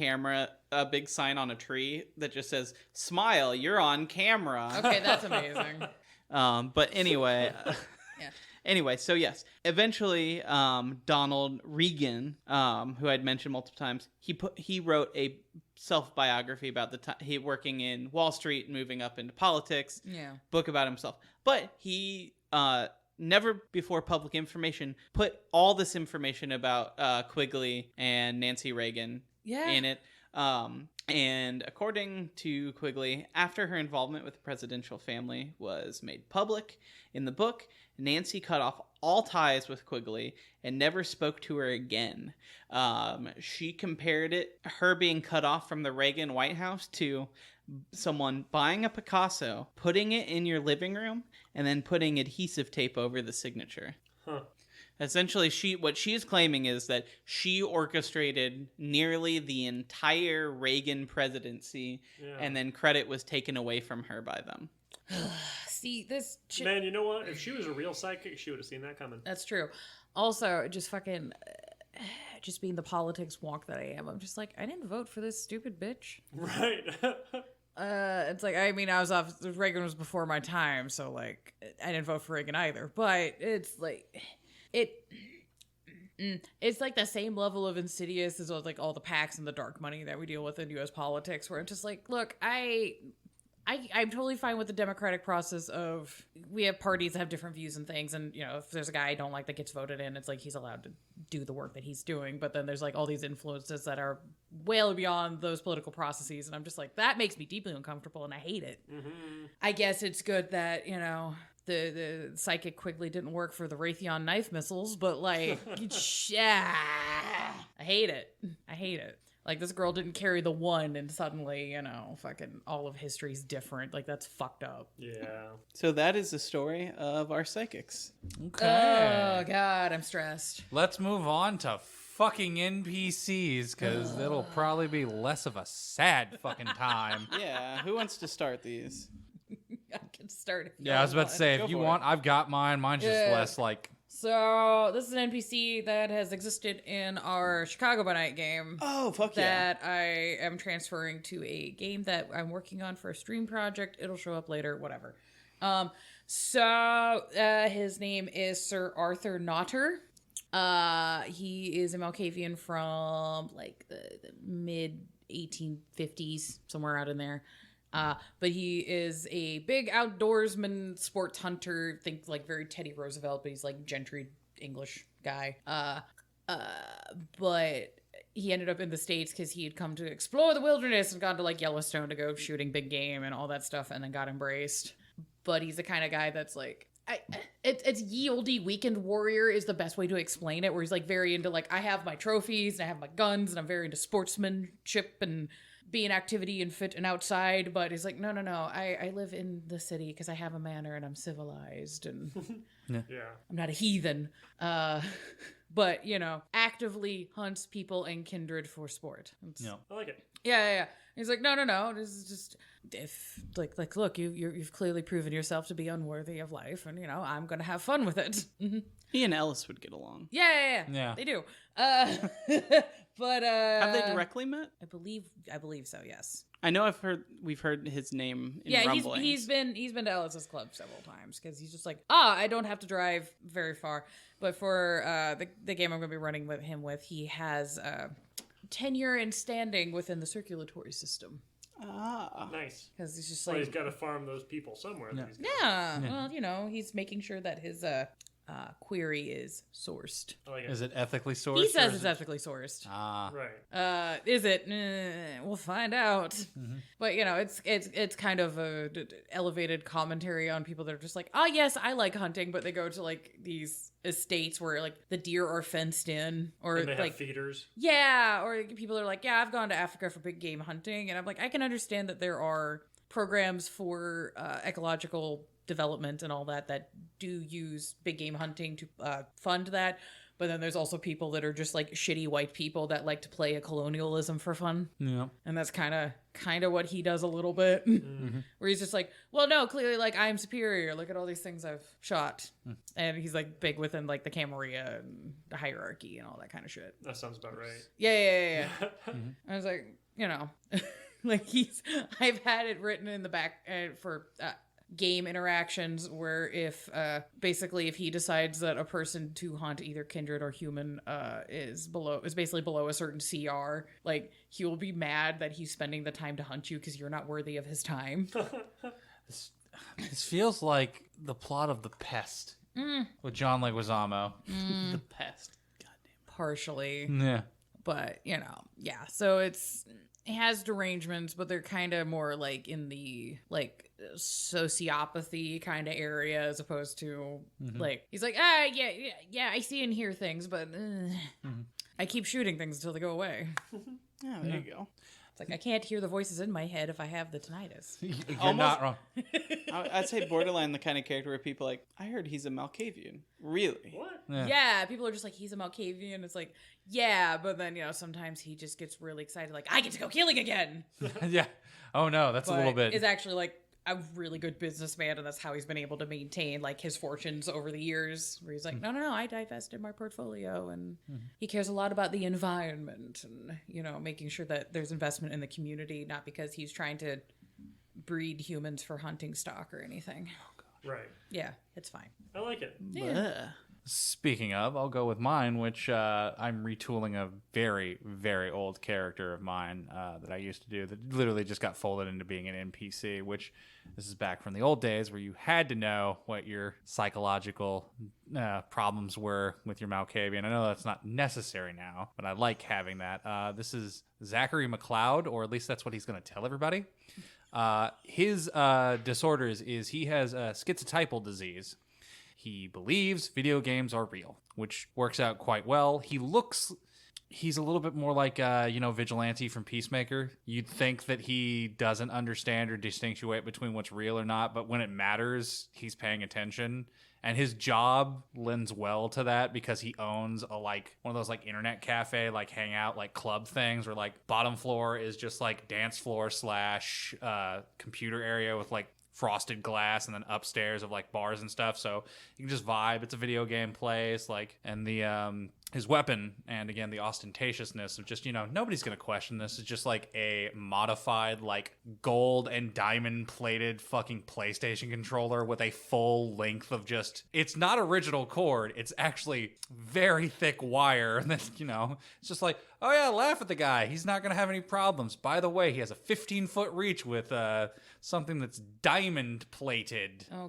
sign on a tree that just says, "Smile, you're on camera." Okay, that's amazing. But anyway, Yeah. Anyway, so yes, eventually Donald Reagan, who I'd mentioned multiple times, he wrote a self-biography about the time he working in Wall Street and moving up into politics. Yeah. Book about himself, but he never before public information put all this information about Quigley and Nancy Reagan Yeah. in it. And according to Quigley, after her involvement with the presidential family was made public in the book, Nancy cut off all ties with Quigley and never spoke to her again. She compared her being cut off from the Reagan White House to someone buying a Picasso, putting it in your living room, and then putting adhesive tape over the signature. Huh. Essentially, what she is claiming is that she orchestrated nearly the entire Reagan presidency, Yeah. and then credit was taken away from her by them. See, this shit. Man, you know what? If she was a real psychic, she would have seen that coming. That's true. Also, just fucking, just being the politics wonk that I am. I'm just like, I didn't vote for this stupid bitch. Right. It's like, I mean, I was off. Reagan was before my time, so like, I didn't vote for Reagan either. But it's like, It's like the same level of insidious as like all the PACs and the dark money that we deal with in U.S. politics, where it's just like, look, I'm totally fine with the democratic process of we have parties that have different views and things. And, if there's a guy I don't like that gets voted in, it's like he's allowed to do the work that he's doing. But then there's like all these influences that are well beyond those political processes. And I'm just like, that makes me deeply uncomfortable and I hate it. Mm-hmm. I guess it's good that, the psychic Quigley didn't work for the Raytheon knife missiles, but like, yeah, I hate it. Like, this girl didn't carry the one and suddenly, fucking all of history's different. Like, that's fucked up. Yeah. So that is the story of our psychics. Okay. Oh, God, I'm stressed. Let's move on to fucking NPCs, because it'll probably be less of a sad fucking time. Yeah, who wants to start these? I can start. Yeah, I was about to say, if you want, I've got mine. Mine's just less like... So, this is an NPC that has existed in our Chicago by Night game. Oh, fuck yeah. That I am transferring to a game that I'm working on for a stream project. It'll show up later, whatever. His name is Sir Arthur Notter. He is a Malkavian from, like, the mid-1850s, somewhere out in there. But he is a big outdoorsman, sports hunter, think like very Teddy Roosevelt, but he's like gentry English guy. But he ended up in the States because he had come to explore the wilderness and gone to like Yellowstone to go shooting big game and all that stuff and then got embraced. But he's the kind of guy that's like, it's ye olde weekend warrior is the best way to explain it, where he's like very into like, I have my trophies and I have my guns and I'm very into sportsmanship and being activity and fit and outside, but he's like, no, I live in the city because I have a manor and I'm civilized and Yeah. I'm not a heathen. But, actively hunts people and kindred for sport. Yeah. I like it. Yeah. He's like, no, this is just, if, like, look, you've clearly proven yourself to be unworthy of life and, I'm going to have fun with it. He and Ellis would get along. Yeah. They do. But have they directly met? I believe so. Yes. I know we've heard his name in rumblings. he's been to Ellis's club several times because he's just like, I don't have to drive very far. But for the game I'm going to be running with him he has tenure and standing within the circulatory system. Nice. Because he's just Well, like, he's got to farm those people somewhere. yeah. Well, he's making sure that his query is sourced. I like it. Is it ethically sourced? He says it's ethically sourced. Right. Is it? We'll find out. Mm-hmm. But it's kind of a elevated commentary on people that are just like, yes, I like hunting, but they go to like these estates where like the deer are fenced in, or And they like have feeders. Yeah, or people are like, yeah, I've gone to Africa for big game hunting, and I'm like, I can understand that there are programs for ecological development and all that do use big game hunting to fund that, but then there's also people that are just like shitty white people that like to play a colonialism for fun. Yeah. And that's kind of what he does a little bit. Mm-hmm. Where he's just like, well, no, clearly like I'm superior, look at all these things I've shot. And he's like big within like the Camarilla and the hierarchy and all that kind of shit. That sounds about right. Yeah. I was like, like I've had it written in the back for game interactions where if basically if he decides that a person to hunt either kindred or human is basically below a certain CR, like he will be mad that he's spending the time to hunt you because you're not worthy of his time. This feels like the plot of The Pest with John Leguizamo. The Pest. Goddamn. Partially. Yeah. But, yeah. So it has derangements, but they're kind of more like in the like sociopathy kind of area as opposed to like, he's like, yeah, I see and hear things, but I keep shooting things until they go away. Yeah, there you go. It's like, I can't hear the voices in my head if I have the tinnitus. You're not wrong. I'd say borderline the kind of character where people are like, I heard he's a Malkavian. Really? What? Yeah, people are just like, he's a Malkavian. It's like, yeah, but then, sometimes he just gets really excited, like, I get to go killing again. Yeah. Oh, no, that's a little bit. It's actually like a really good businessman, and that's how he's been able to maintain like his fortunes over the years, where he's like, no, I divested my portfolio, and he cares a lot about the environment and making sure that there's investment in the community, not because he's trying to breed humans for hunting stock or anything. Right. Yeah, it's fine. I like it. Yeah. Speaking of, I'll go with mine, which I'm retooling a very, very old character of mine that I used to do that literally just got folded into being an NPC, which this is back from the old days where you had to know what your psychological problems were with your Malkavian. I know that's not necessary now, but I like having that. This is Zachary McLeod, or at least that's what he's going to tell everybody. His disorders is he has schizotypal disease. He believes video games are real, which works out quite well. He's a little bit more like, Vigilante from Peacemaker. You'd think that he doesn't understand or distinguish between what's real or not, but when it matters, he's paying attention. And his job lends well to that because he owns one of those internet cafe, hangout, club things where bottom floor is just dance floor / computer area with frosted glass, and then upstairs of bars and stuff, so you can just vibe. It's a video game place, and the his weapon, and again the ostentatiousness of just nobody's gonna question this, is just a modified gold and diamond plated fucking PlayStation controller with a full length of it's not original cord, it's actually very thick wire, and then it's just oh yeah, laugh at the guy, he's not gonna have any problems. By the way, he has a 15-foot reach with something that's diamond plated. Oh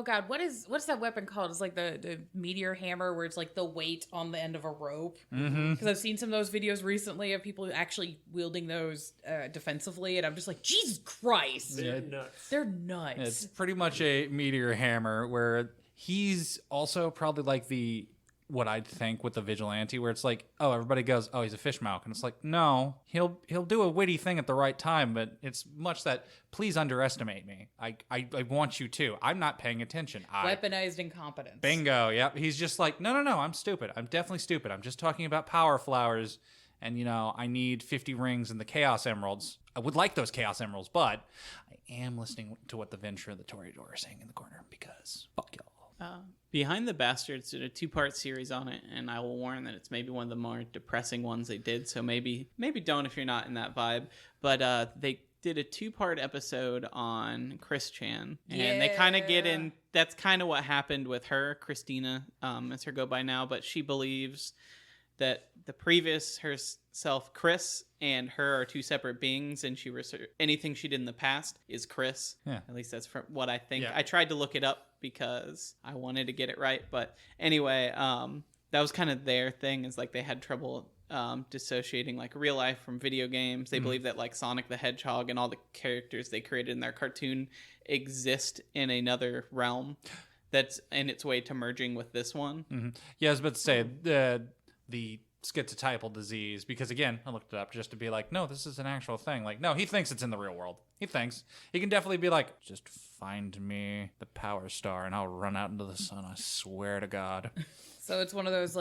god, what is that weapon called? It's the meteor hammer, where it's the weight on the end of a rope. Because I've seen some of those videos recently of people actually wielding those defensively, and I'm just Jesus Christ, they're nuts. It's pretty much a meteor hammer, where he's also probably what I'd think with the Vigilante, where it's everybody goes, oh, he's a fish mouth, and it's no, he'll do a witty thing at the right time, but it's much that, please underestimate me. I want you to. I'm not paying attention. Weaponized incompetence. Bingo. Yep. He's just no, I'm stupid. I'm definitely stupid. I'm just talking about power flowers, and I need 50 rings and the Chaos Emeralds. I would like those Chaos Emeralds, but I am listening to what the Venture and the Toreador are saying in the corner, because fuck y'all. Behind the Bastards did a 2-part series on it, and I will warn that it's maybe one of the more depressing ones they did, so maybe don't if you're not in that vibe. But they did a 2-part episode on Chris Chan, and they kind of get in. That's kind of what happened with her, Christina, as her go by now, but she believes that the previous herself, Chris, and her are 2 separate beings, and anything she did in the past is Chris. Yeah. At least that's from what I think. Yeah. I tried to look it up because I wanted to get it right, but anyway, that was kind of their thing, is they had trouble dissociating real life from video games. They believe that Sonic the Hedgehog and all the characters they created in their cartoon exist in another realm that's in its way to merging with this one. Mm-hmm. Yeah, I was about to say the schizotypal disease, because again, I looked it up just to be no, this is an actual thing. No, he thinks it's in the real world. He can definitely be just find me the power star and I'll run out into the sun, I swear to God. So it's one of those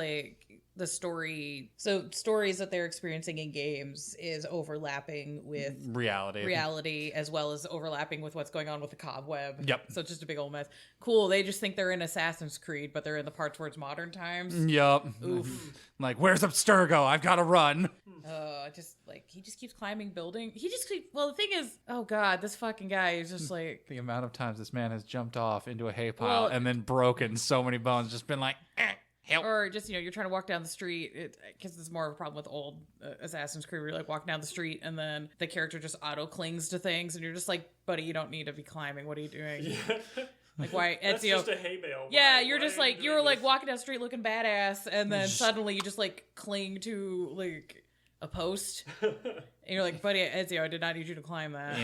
the stories that they're experiencing in games is overlapping with reality, as well as overlapping with what's going on with the cobweb. Yep. So it's just a big old mess. Cool. They just think they're in Assassin's Creed, but they're in the part towards modern times. Yep. Oof. Where's Abstergo? I've got to run. He just keeps climbing building. The thing is, oh god, this fucking guy is just the amount of times this man has jumped off into a hay pile and then broken so many bones, just been help. Or just, you're trying to walk down the street, because it's more of a problem with old Assassin's Creed, where you're walking down the street and then the character just auto clings to things, and you're just buddy, you don't need to be climbing. What are you doing? Yeah. Why? That's just a hay bale. Yeah, you're just you were walking down the street looking badass, and then suddenly you just cling to a post, and you're buddy, Ezio, I did not need you to climb that.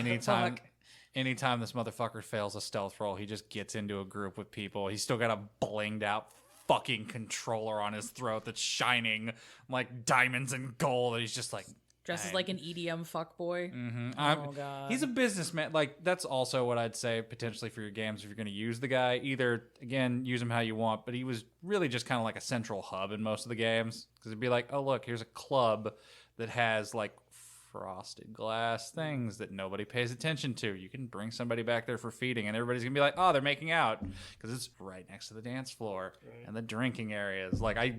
Anytime this motherfucker fails a stealth roll, he just gets into a group with people. He's still got a blinged out fucking controller on his throat that's shining diamonds and gold, and he's just dresses like an EDM fuckboy. Mm-hmm. Oh god, he's a businessman. That's also what I'd say potentially for your games, if you're going to use the guy. Either again, use him how you want, but he was really just kind of a central hub in most of the games, because it'd be oh look, here's a club that has frosted glass things that nobody pays attention to. You can bring somebody back there for feeding, and everybody's gonna be oh, they're making out, because it's right next to the dance floor and the drinking areas. I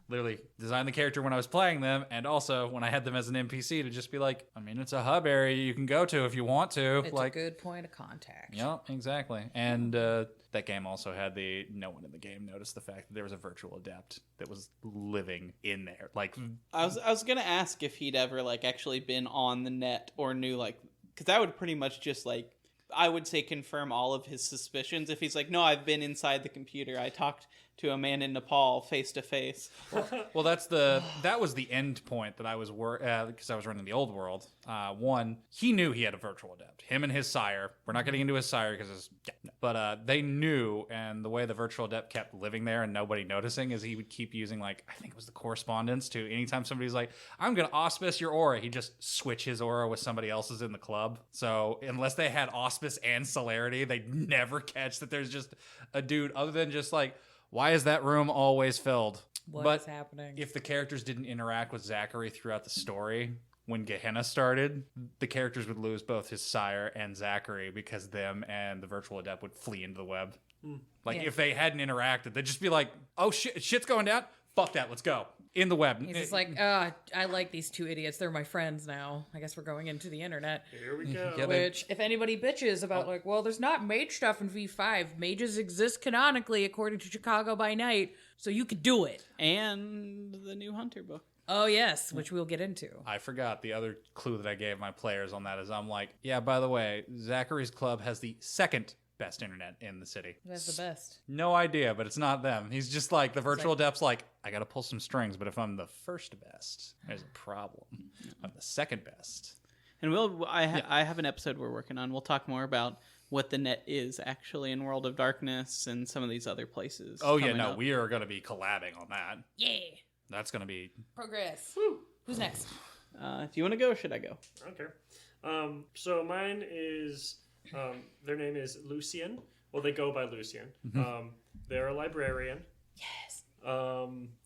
literally designed the character when I was playing them, and also when I had them as an NPC to just be like, I mean, it's a hub area you can go to if you want to. It's like, a good point of contact. Yeah, exactly. And that game also had no one in the game noticed the fact that there was a virtual adept that was living in there. Like, I was gonna ask if he'd ever like actually been on the net or knew, like, because that would pretty much just like, I would say, confirm all of his suspicions. If he's like, no, I've been inside the computer, I talked to a man in Nepal face to face. well, that was the end point that I was because I was running the old world. One, he knew he had a virtual adept. Him and his sire. We're not getting into his sire because but they knew, and the way the virtual adept kept living there and nobody noticing is he would keep using, like, I think it was the correspondence to anytime somebody's like, I'm gonna auspice your aura, he just switch his aura with somebody else's in the club. So unless they had auspice and celerity, they'd never catch that there's just a dude other than just like, why is that room always filled? What is happening? If the characters didn't interact with Zachary throughout the story, when Gehenna started, the characters would lose both his sire and Zachary because them and the virtual adept would flee into the web. Like, if they hadn't interacted, they'd just be like, oh, shit's going down? Fuck that, let's go. In the web. He's just like, I like these two idiots. They're my friends now. I guess we're going into the internet. Here we go. Yeah, Which, if anybody bitches about, like, well, there's not mage stuff in V5. Mages exist canonically according to Chicago by Night, so you could do it. And the new Hunter book. Oh, yes, which we'll get into. I forgot the other clue that I gave my players on that is I'm like, yeah, by the way, Zachary's club has the second best internet in the city. Who has the best? No idea, but it's not them. He's just like, the virtual adept's like, I gotta pull some strings, but if I'm the first best, there's a problem. I'm the second best. And I have an episode we're working on. We'll talk more about what the net is actually in World of Darkness and some of these other places. Oh yeah, no, we are gonna be collabing on that. Yeah. That's gonna be Progress. Woo. Who's next? Do you want to go or should I go? I don't care. So mine is, their name is Lucien. Well, they go by Lucien. They're a librarian. Yes.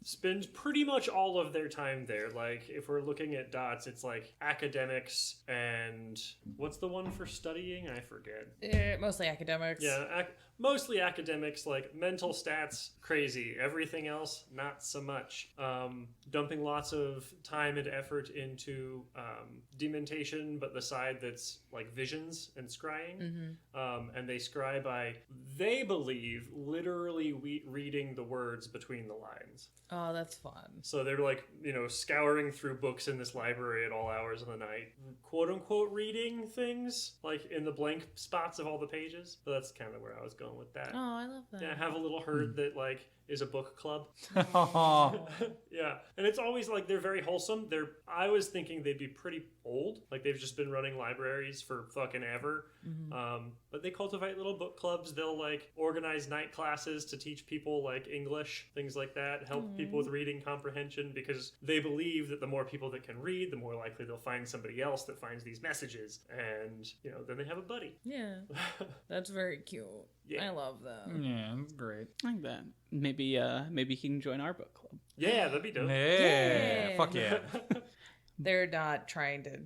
Spends pretty much all of their time there. Like, if we're looking at dots, it's like academics and what's the one for studying? I forget. Mostly academics. Yeah, mostly academics, like mental stats, crazy. Everything else, not so much. Dumping lots of time and effort into dementation, but the side that's like visions and scrying. And they scry by, they believe, literally reading the words between the lines. Oh, that's fun. So they're like, scouring through books in this library at all hours of the night, quote unquote reading things, like in the blank spots of all the pages. So that's kind of where I was going with that. Oh, I love that. Yeah, have a little herd that like is a book club. Oh. Yeah, and it's always like they're very wholesome. I was thinking they'd be pretty old, like they've just been running libraries for fucking ever. But they cultivate little book clubs. They'll like organize night classes to teach people like English, things like that, help people with reading comprehension, because they believe that the more people that can read, the more likely they'll find somebody else that finds these messages, and then they have a buddy. Yeah, that's very cute. Yeah. I love that. Yeah, that's great. I like that. Maybe he can join our book club. Yeah, that'd be dope. Yeah, fuck yeah. They're not trying to.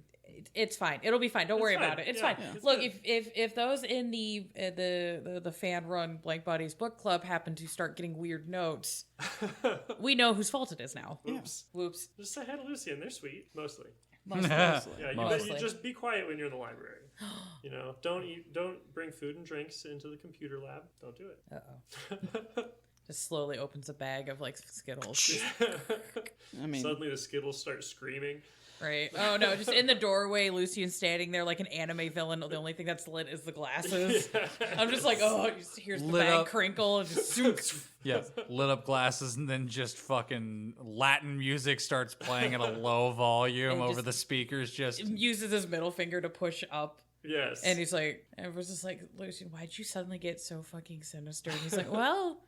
It's fine. It'll be fine. Don't worry about it. It's fine. Yeah, it's Look, good. if those in the fan run Blank Bodies book club happen to start getting weird notes, we know whose fault it is now. Oops. Whoops. Just say hi to Lucy, and they're sweet, mostly. Mostly. Yeah, you Mostly. just be quiet when you're in the library. Don't bring food and drinks into the computer lab. Don't do it. Uh-oh. Just slowly opens a bag of like Skittles. I mean, Suddenly the Skittles start screaming. Right. Oh no, just in the doorway, Lucian's standing there like an anime villain. The only thing that's lit is the glasses. I'm just like, just here's the Lit bag up. crinkle and just Yeah, lit up glasses, and then just fucking Latin music starts playing at a low volume And over just- the speakers. Just uses his middle finger to push up. Yes. And he's like, I was just like, Lucian, why'd you suddenly get so fucking sinister? And he's like, well,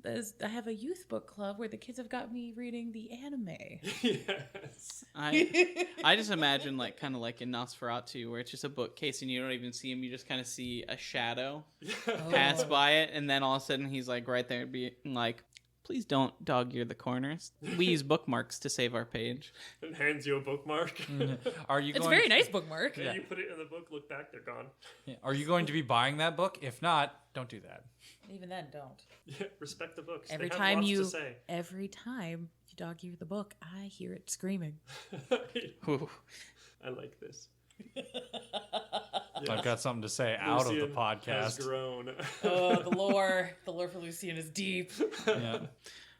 I have a youth book club where the kids have got me reading the anime. Yes. I just imagine like kind of like in Nosferatu, where it's just a bookcase and you don't even see him. You just kind of see a shadow pass by it, and then all of a sudden he's like right there, being like, please don't dog-ear the corners. We use bookmarks to save our page. And hands you a bookmark. Are you? It's a going very nice bookmark. And you put it in the book, look back, they're gone. Are you going to be buying that book? If not, don't do that. Even then, don't. Yeah, respect the books. Every they have time lots you, to say. every time you dog-ear the book, I hear it screaming. Ooh. I like this. I've got something to say out of the Lucian has podcast. grown. Oh, the lore for Lucian is deep. Yeah.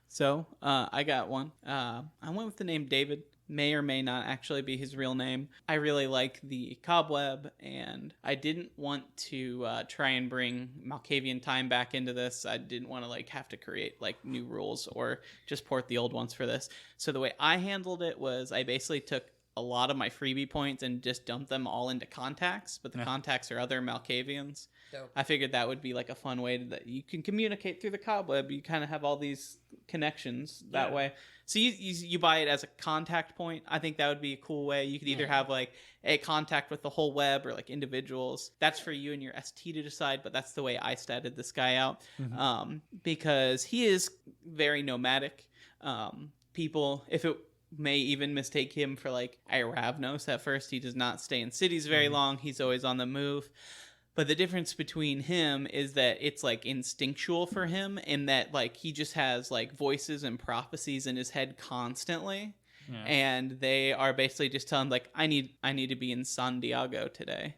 So, I got one. I went with the name David. May or may not actually be his real name. I really like the cobweb, and I didn't want to try and bring Malkavian time back into this. I didn't want to like have to create like new rules or just port the old ones for this. So the way I handled it was I basically took a lot of my freebie points and just dumped them all into contacts, but the contacts are other Malkavians. Dope. I figured that would be like a fun way that you can communicate through the cobweb. You kind of have all these connections that way. So you buy it as a contact point. I think that would be a cool way. You could either have like a contact with the whole web or like individuals. That's for you and your ST to decide, but that's the way I statted this guy out. Because he is very nomadic. People, if it may even mistake him for like Iravnos at first. He does not stay in cities very long. He's always on the move. But the difference between him is that it's like instinctual for him, in that like he just has like voices and prophecies in his head constantly. Yeah. And they are basically just telling him like, I need to be in San Diego today.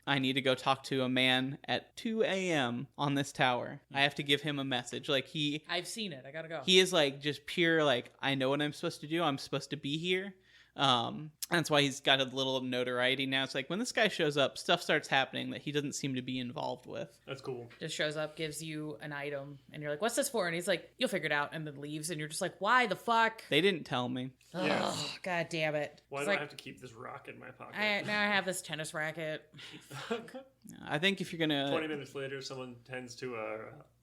I need to go talk to a man at 2 a.m. on this tower. I have to give him a message. Like I've seen it. I gotta go. He is like just pure like, I know what I'm supposed to do. I'm supposed to be here. That's why he's got a little notoriety now. It's like when this guy shows up, stuff starts happening that he doesn't seem to be involved with. That's cool. Just shows up, gives you an item, and you're like, what's this for? And he's like, you'll figure it out, and then leaves, and you're just like, why the fuck? They didn't tell me. Yeah. Oh, god damn it. Why do I have to keep this rock in my pocket? Now I have this tennis racket. I think if you're gonna 20 minutes later, someone tends to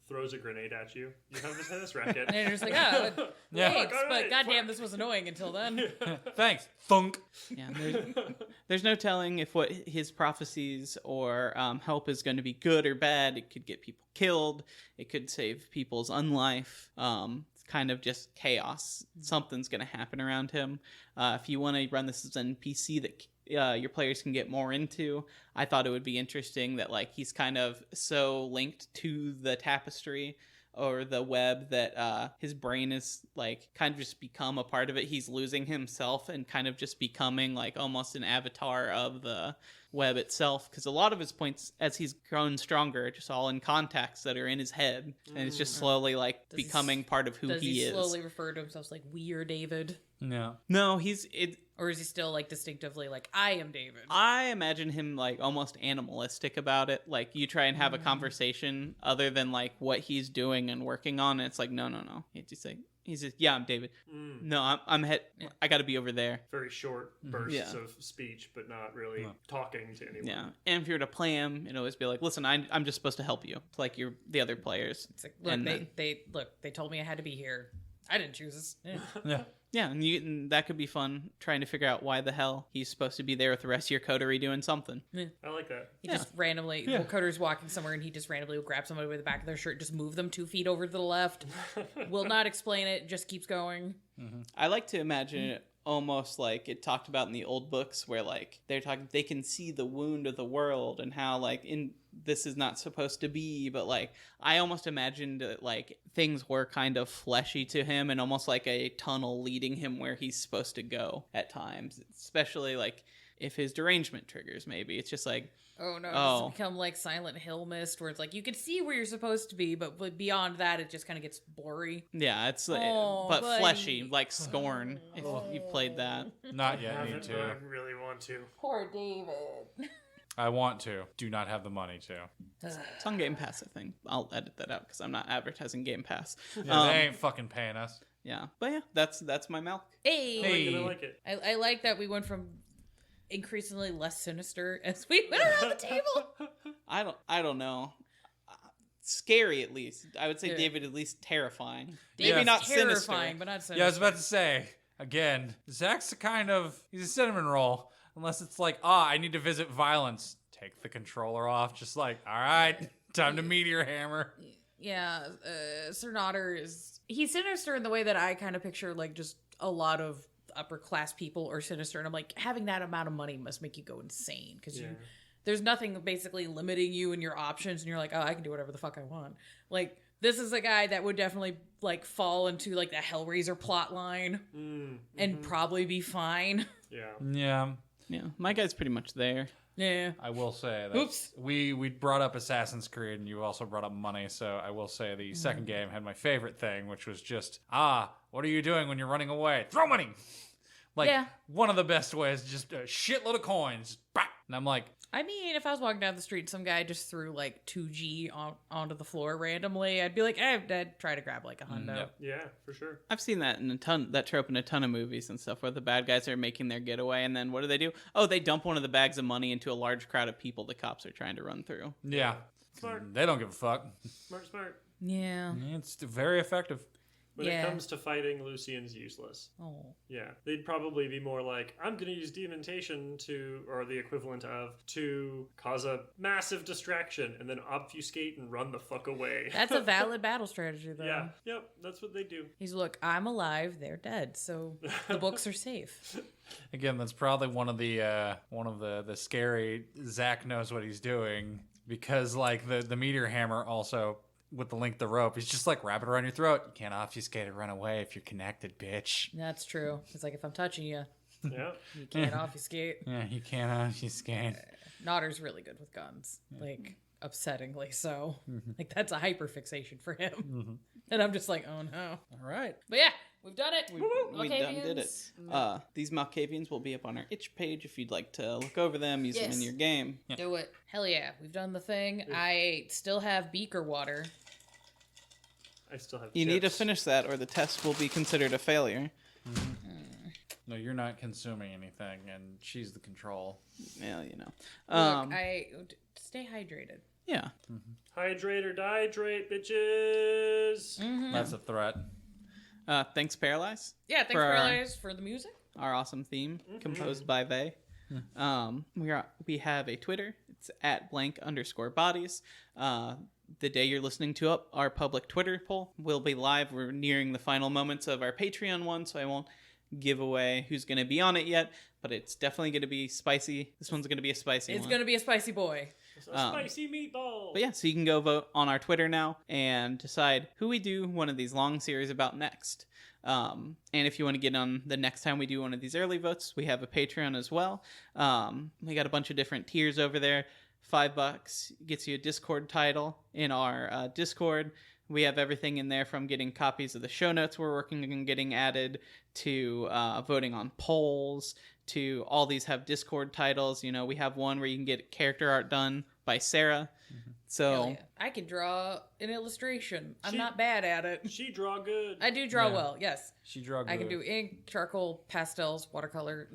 throws a grenade at you. You have this tennis racket. And you're just like, oh, thanks, all right, but goddamn, this was annoying until then. Thanks. Thunk. Yeah, there's no telling if what his prophecies or help is going to be good or bad. It could get people killed. It could save people's unlife. It's kind of just chaos. Something's going to happen around him. If you want to run this as an NPC that your players can get more into, I thought it would be interesting that like he's kind of so linked to the tapestry or the web that his brain is like kind of just become a part of it. He's losing himself and kind of just becoming like almost an avatar of the web itself, because a lot of his points as he's grown stronger are just all in contacts that are in his head, and it's just slowly like becoming part of who he is. Does he slowly refer to himself as like, we are David? No. Or is he still like distinctively like, I am David? I imagine him like almost animalistic about it. Like you try and have a conversation other than like what he's doing and working on, and it's like no. He's just yeah, I'm David. No, I'm head. Yeah. I got to be over there. Very short bursts of speech, but not really talking to anyone. Yeah, and if you were to play him, it'd always be like, listen, I'm just supposed to help you. It's like you're the other players. It's like, look, they told me I had to be here. I didn't choose this. Yeah. Yeah, and that could be fun, trying to figure out why the hell he's supposed to be there with the rest of your coterie doing something. Yeah. I like that. He just randomly, coteries walking somewhere, and he just randomly will grab somebody with the back of their shirt, just move them 2 feet over to the left. Will not explain it, just keeps going. Mm-hmm. I like to imagine it almost like it talked about in the old books, where like they can see the wound of the world and how like this is not supposed to be, but like I almost imagined that like things were kind of fleshy to him and almost like a tunnel leading him where he's supposed to go at times, especially like if his derangement triggers. Maybe it's just like, oh no, it's become like Silent Hill mist, where it's like you can see where you're supposed to be, but beyond that it just kind of gets blurry. Yeah, it's but buddy. Fleshy, like Scorn, if you've played that. Not yet. Need to. I really want to. Poor David. I want to. Do not have the money to. It's on Game Pass, I think. I'll edit that out because I'm not advertising Game Pass. Yeah, they ain't fucking paying us. Yeah, but yeah, that's my Malk. Hey, I like it. I like that we went from increasingly less sinister as we went around the table. I don't know. Scary, at least. I would say David, at least terrifying. Maybe not terrifying, sinister, but not sinister. Yeah, I was about to say again. Zach's he's a cinnamon roll. Unless it's like, I need to visit violence. Take the controller off. Just like, all right, time to meteor hammer. Sir Nodder he's sinister in the way that I kind of picture like just a lot of upper class people are sinister, and I'm like, having that amount of money must make you go insane because there's nothing basically limiting you in your options, and you're like, oh, I can do whatever the fuck I want. Like, this is a guy that would definitely like fall into like the Hellraiser plot line and probably be fine. Yeah. My guy's pretty much there. Yeah. I will say that we brought up Assassin's Creed, and you also brought up money, so I will say the second game had my favorite thing, which was just, what are you doing when you're running away? Throw money! Like, one of the best ways, just a shitload of coins. Bah! And I'm like... I mean, if I was walking down the street and some guy just threw like 2G onto the floor randomly, I'd be like, I'd try to grab like a hundo. Yep. Yeah, for sure. I've seen that that trope in a ton of movies and stuff where the bad guys are making their getaway, and then what do? Oh, they dump one of the bags of money into a large crowd of people the cops are trying to run through. Yeah. Smart. They don't give a fuck. Smart. Yeah. It's very effective. When it comes to fighting, Lucian's useless. Oh. Yeah. They'd probably be more like, I'm going to use demontation or the equivalent of, to cause a massive distraction and then obfuscate and run the fuck away. That's a valid battle strategy, though. Yeah. Yep. That's what they do. He's look, I'm alive, they're dead, so the books are safe. Again, that's probably one of the scary Zach knows what he's doing, because like the meteor hammer also with the link the rope, he's just like wrap it around your throat. You can't obfuscate or run away if you're connected, bitch. That's true. It's like if I'm touching you, Yeah. you can't obfuscate. Yeah, you can't obfuscate. Nodder's really good with guns, like upsettingly so. Like that's a hyperfixation for him, and I'm just like, oh no. All right. But yeah, we've done it. We done did it. These Malkavians will be up on our itch page if you'd like to look over them, use them in your game. Yeah. Do it. Hell yeah, we've done the thing. I still have beaker water. I still have You need to chips. finish that or the test will be considered a failure. No, you're not consuming anything, and she's the control. Yeah, you know. Look, I stay hydrated. Yeah. Hydrate or dihydrate, bitches. That's a threat. Thanks, Paralyze. Yeah, thanks, Paralyze, for the music. Our awesome theme, composed by they. We have a Twitter. It's at @blank_bodies. The day you're listening to our public Twitter poll will be live. We're nearing the final moments of our Patreon one, so I won't give away who's going to be on it yet, but it's definitely going to be spicy. This one's going to be a spicy one. It's going to be a spicy boy. It's a spicy meatball. But yeah, so you can go vote on our Twitter now and decide who we do one of these long series about next. And if you want to get on the next time we do one of these early votes, we have a Patreon as well. We got a bunch of different tiers over there. $5 gets you a Discord title in our Discord. We have everything in there from getting copies of the show notes we're working on getting added to voting on polls to all these have Discord titles. You know, we have one where you can get character art done by Sarah. So I can draw an illustration. I'm not bad at it. She draw good. I do draw well, yes. She drew good. I can do ink, charcoal, pastels, watercolor.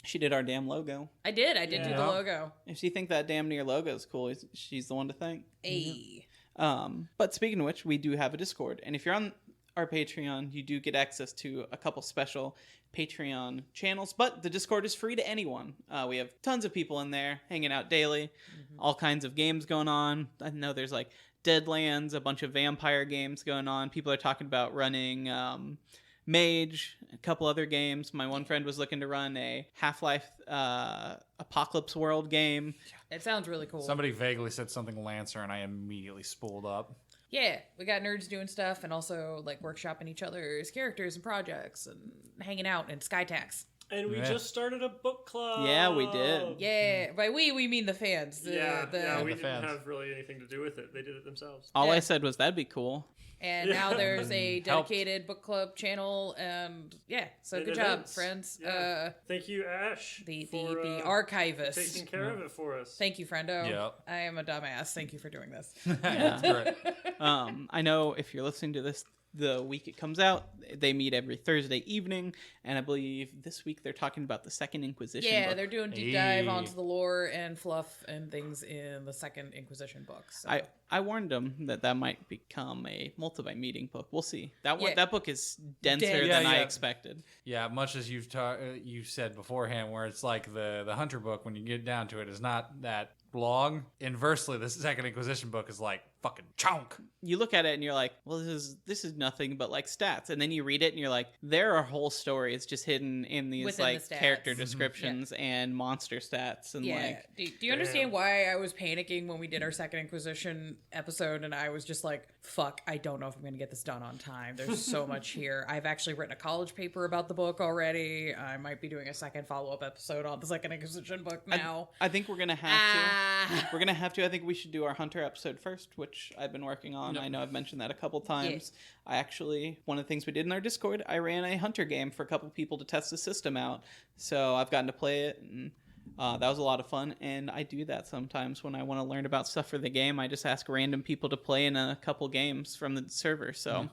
she did our damn logo. I did do the logo. If you think that damn near logo is cool, she's the one to thank. Hey. But speaking of which, we do have a Discord. And if you're on our Patreon, you do get access to a couple special Patreon channels, but the Discord is free to anyone. We have tons of people in there hanging out daily, all kinds of games going on. I know there's like Deadlands, a bunch of vampire games going on. People are talking about running Mage, a couple other games. My one friend was looking to run a Half-Life Apocalypse World game. It sounds really cool. Somebody vaguely said something Lancer, and I immediately spooled up. Yeah, we got nerds doing stuff and also like workshopping each other's characters and projects and hanging out and Skytax. And we just started a book club. Yeah, we did. Yeah, by we mean the fans. We didn't have really anything to do with it. They did it themselves. All I said was that'd be cool. And now there's a dedicated book club channel, and so good job, friends. Yeah. Thank you, Ash, the for archivist, taking care of it for us. Thank you, friendo. Yep. I am a dumbass. Thank you for doing this. That's great. I know if you're listening to this the week it comes out, they meet every Thursday evening, and I believe this week they're talking about the Second Inquisition book. They're doing deep dive onto the lore and fluff and things in the Second Inquisition book. So. I warned them that might become a multi-meeting book. We'll see. That book is denser than I expected. Yeah, much as you've said beforehand, where it's like the Hunter book, when you get down to it, is not that long. Inversely, the Second Inquisition book is like fucking chunk. You look at it and you're like, well, this is nothing but like stats. And then you read it and you're like, there are whole stories just hidden in these Within like the stats. character descriptions and monster stats. And like, do you understand why I was panicking when we did our Second Inquisition episode and I was just like, fuck, I don't know if I'm going to get this done on time. There's so much here. I've actually written a college paper about the book already. I might be doing a second follow-up episode on the Second Inquisition book now. I think we're going to have to. We're going to have to. I think we should do our Hunter episode first, which I've been working on. I know I've mentioned that a couple times. I actually, one of the things we did in our Discord, I ran a Hunter game for a couple people to test the system out. So I've gotten to play it, and that was a lot of fun. And I do that sometimes when I want to learn about stuff for the game. I just ask random people to play in a couple games from the server. So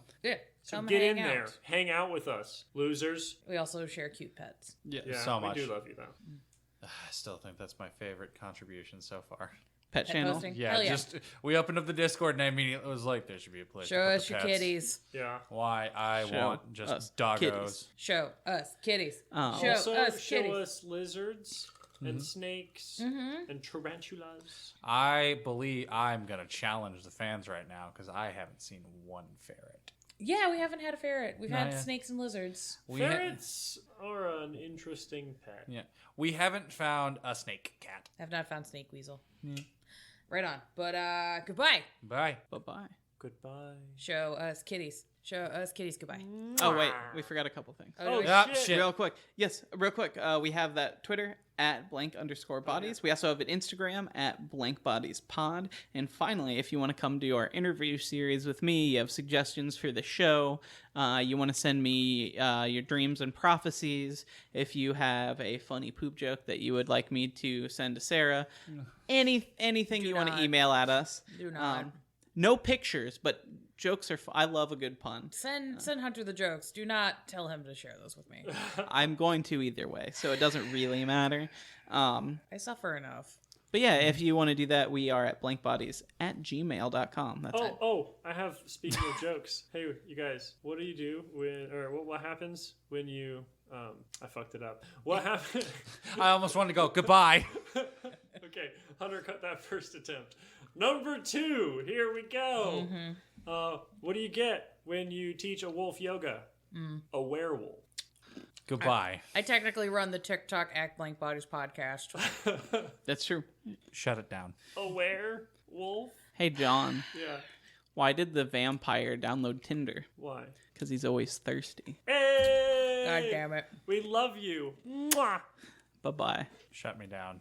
So get in there. Hang out with us, losers. We also share cute pets. Yeah, so much. We do love you, though. I still think that's my favorite contribution so far. Pet channel. Posting? Yeah, just we opened up the Discord and I immediately was like, there should be a place. Show us your kitties. Yeah. Why I Show want just us doggos. kitties. Show us kitties. Also, us show kitties. us lizards and snakes and tarantulas. I believe I'm gonna challenge the fans right now because I haven't seen one ferret. Yeah, we haven't had a ferret. We've had yeah. snakes and lizards. Ferrets are an interesting pet. Yeah, we haven't found a snake cat. I've not found snake weasel. Right on. But goodbye. Bye. Bye-bye. Goodbye. Show us kitties. Show us kitties. Goodbye. Oh, wait. We forgot a couple things. Oh, shit. Real quick. Yes, real quick. We have that Twitter at @blank_bodies. We also have an Instagram at @blankbodiespod. And finally, if you want to come do our interview series with me, you have suggestions for the show, you want to send me your dreams and prophecies, if you have a funny poop joke that you would like me to send to Sarah, anything you want to email at us. Do not. No pictures, but jokes are I love a good pun. Send Hunter the jokes. Do not tell him to share those with me. I'm going to either way, so it doesn't really matter. I suffer enough. But yeah, if you want to do that, we are at blankbodies@gmail.com. That's it. I have, speaking of jokes. Hey, you guys, what do you do what happens when you, I fucked it up. What happened? I almost wanted to go goodbye. Okay, Hunter cut that first attempt. Number 2, here we go. What do you get when you teach a wolf yoga? A werewolf. Goodbye. I technically run the TikTok Act Blank Bodies podcast. That's true. Shut it down. A werewolf? Hey, John. Yeah. Why did the vampire download Tinder? Why? Because he's always thirsty. Hey! God damn it. We love you. Mwah! Bye-bye. Shut me down.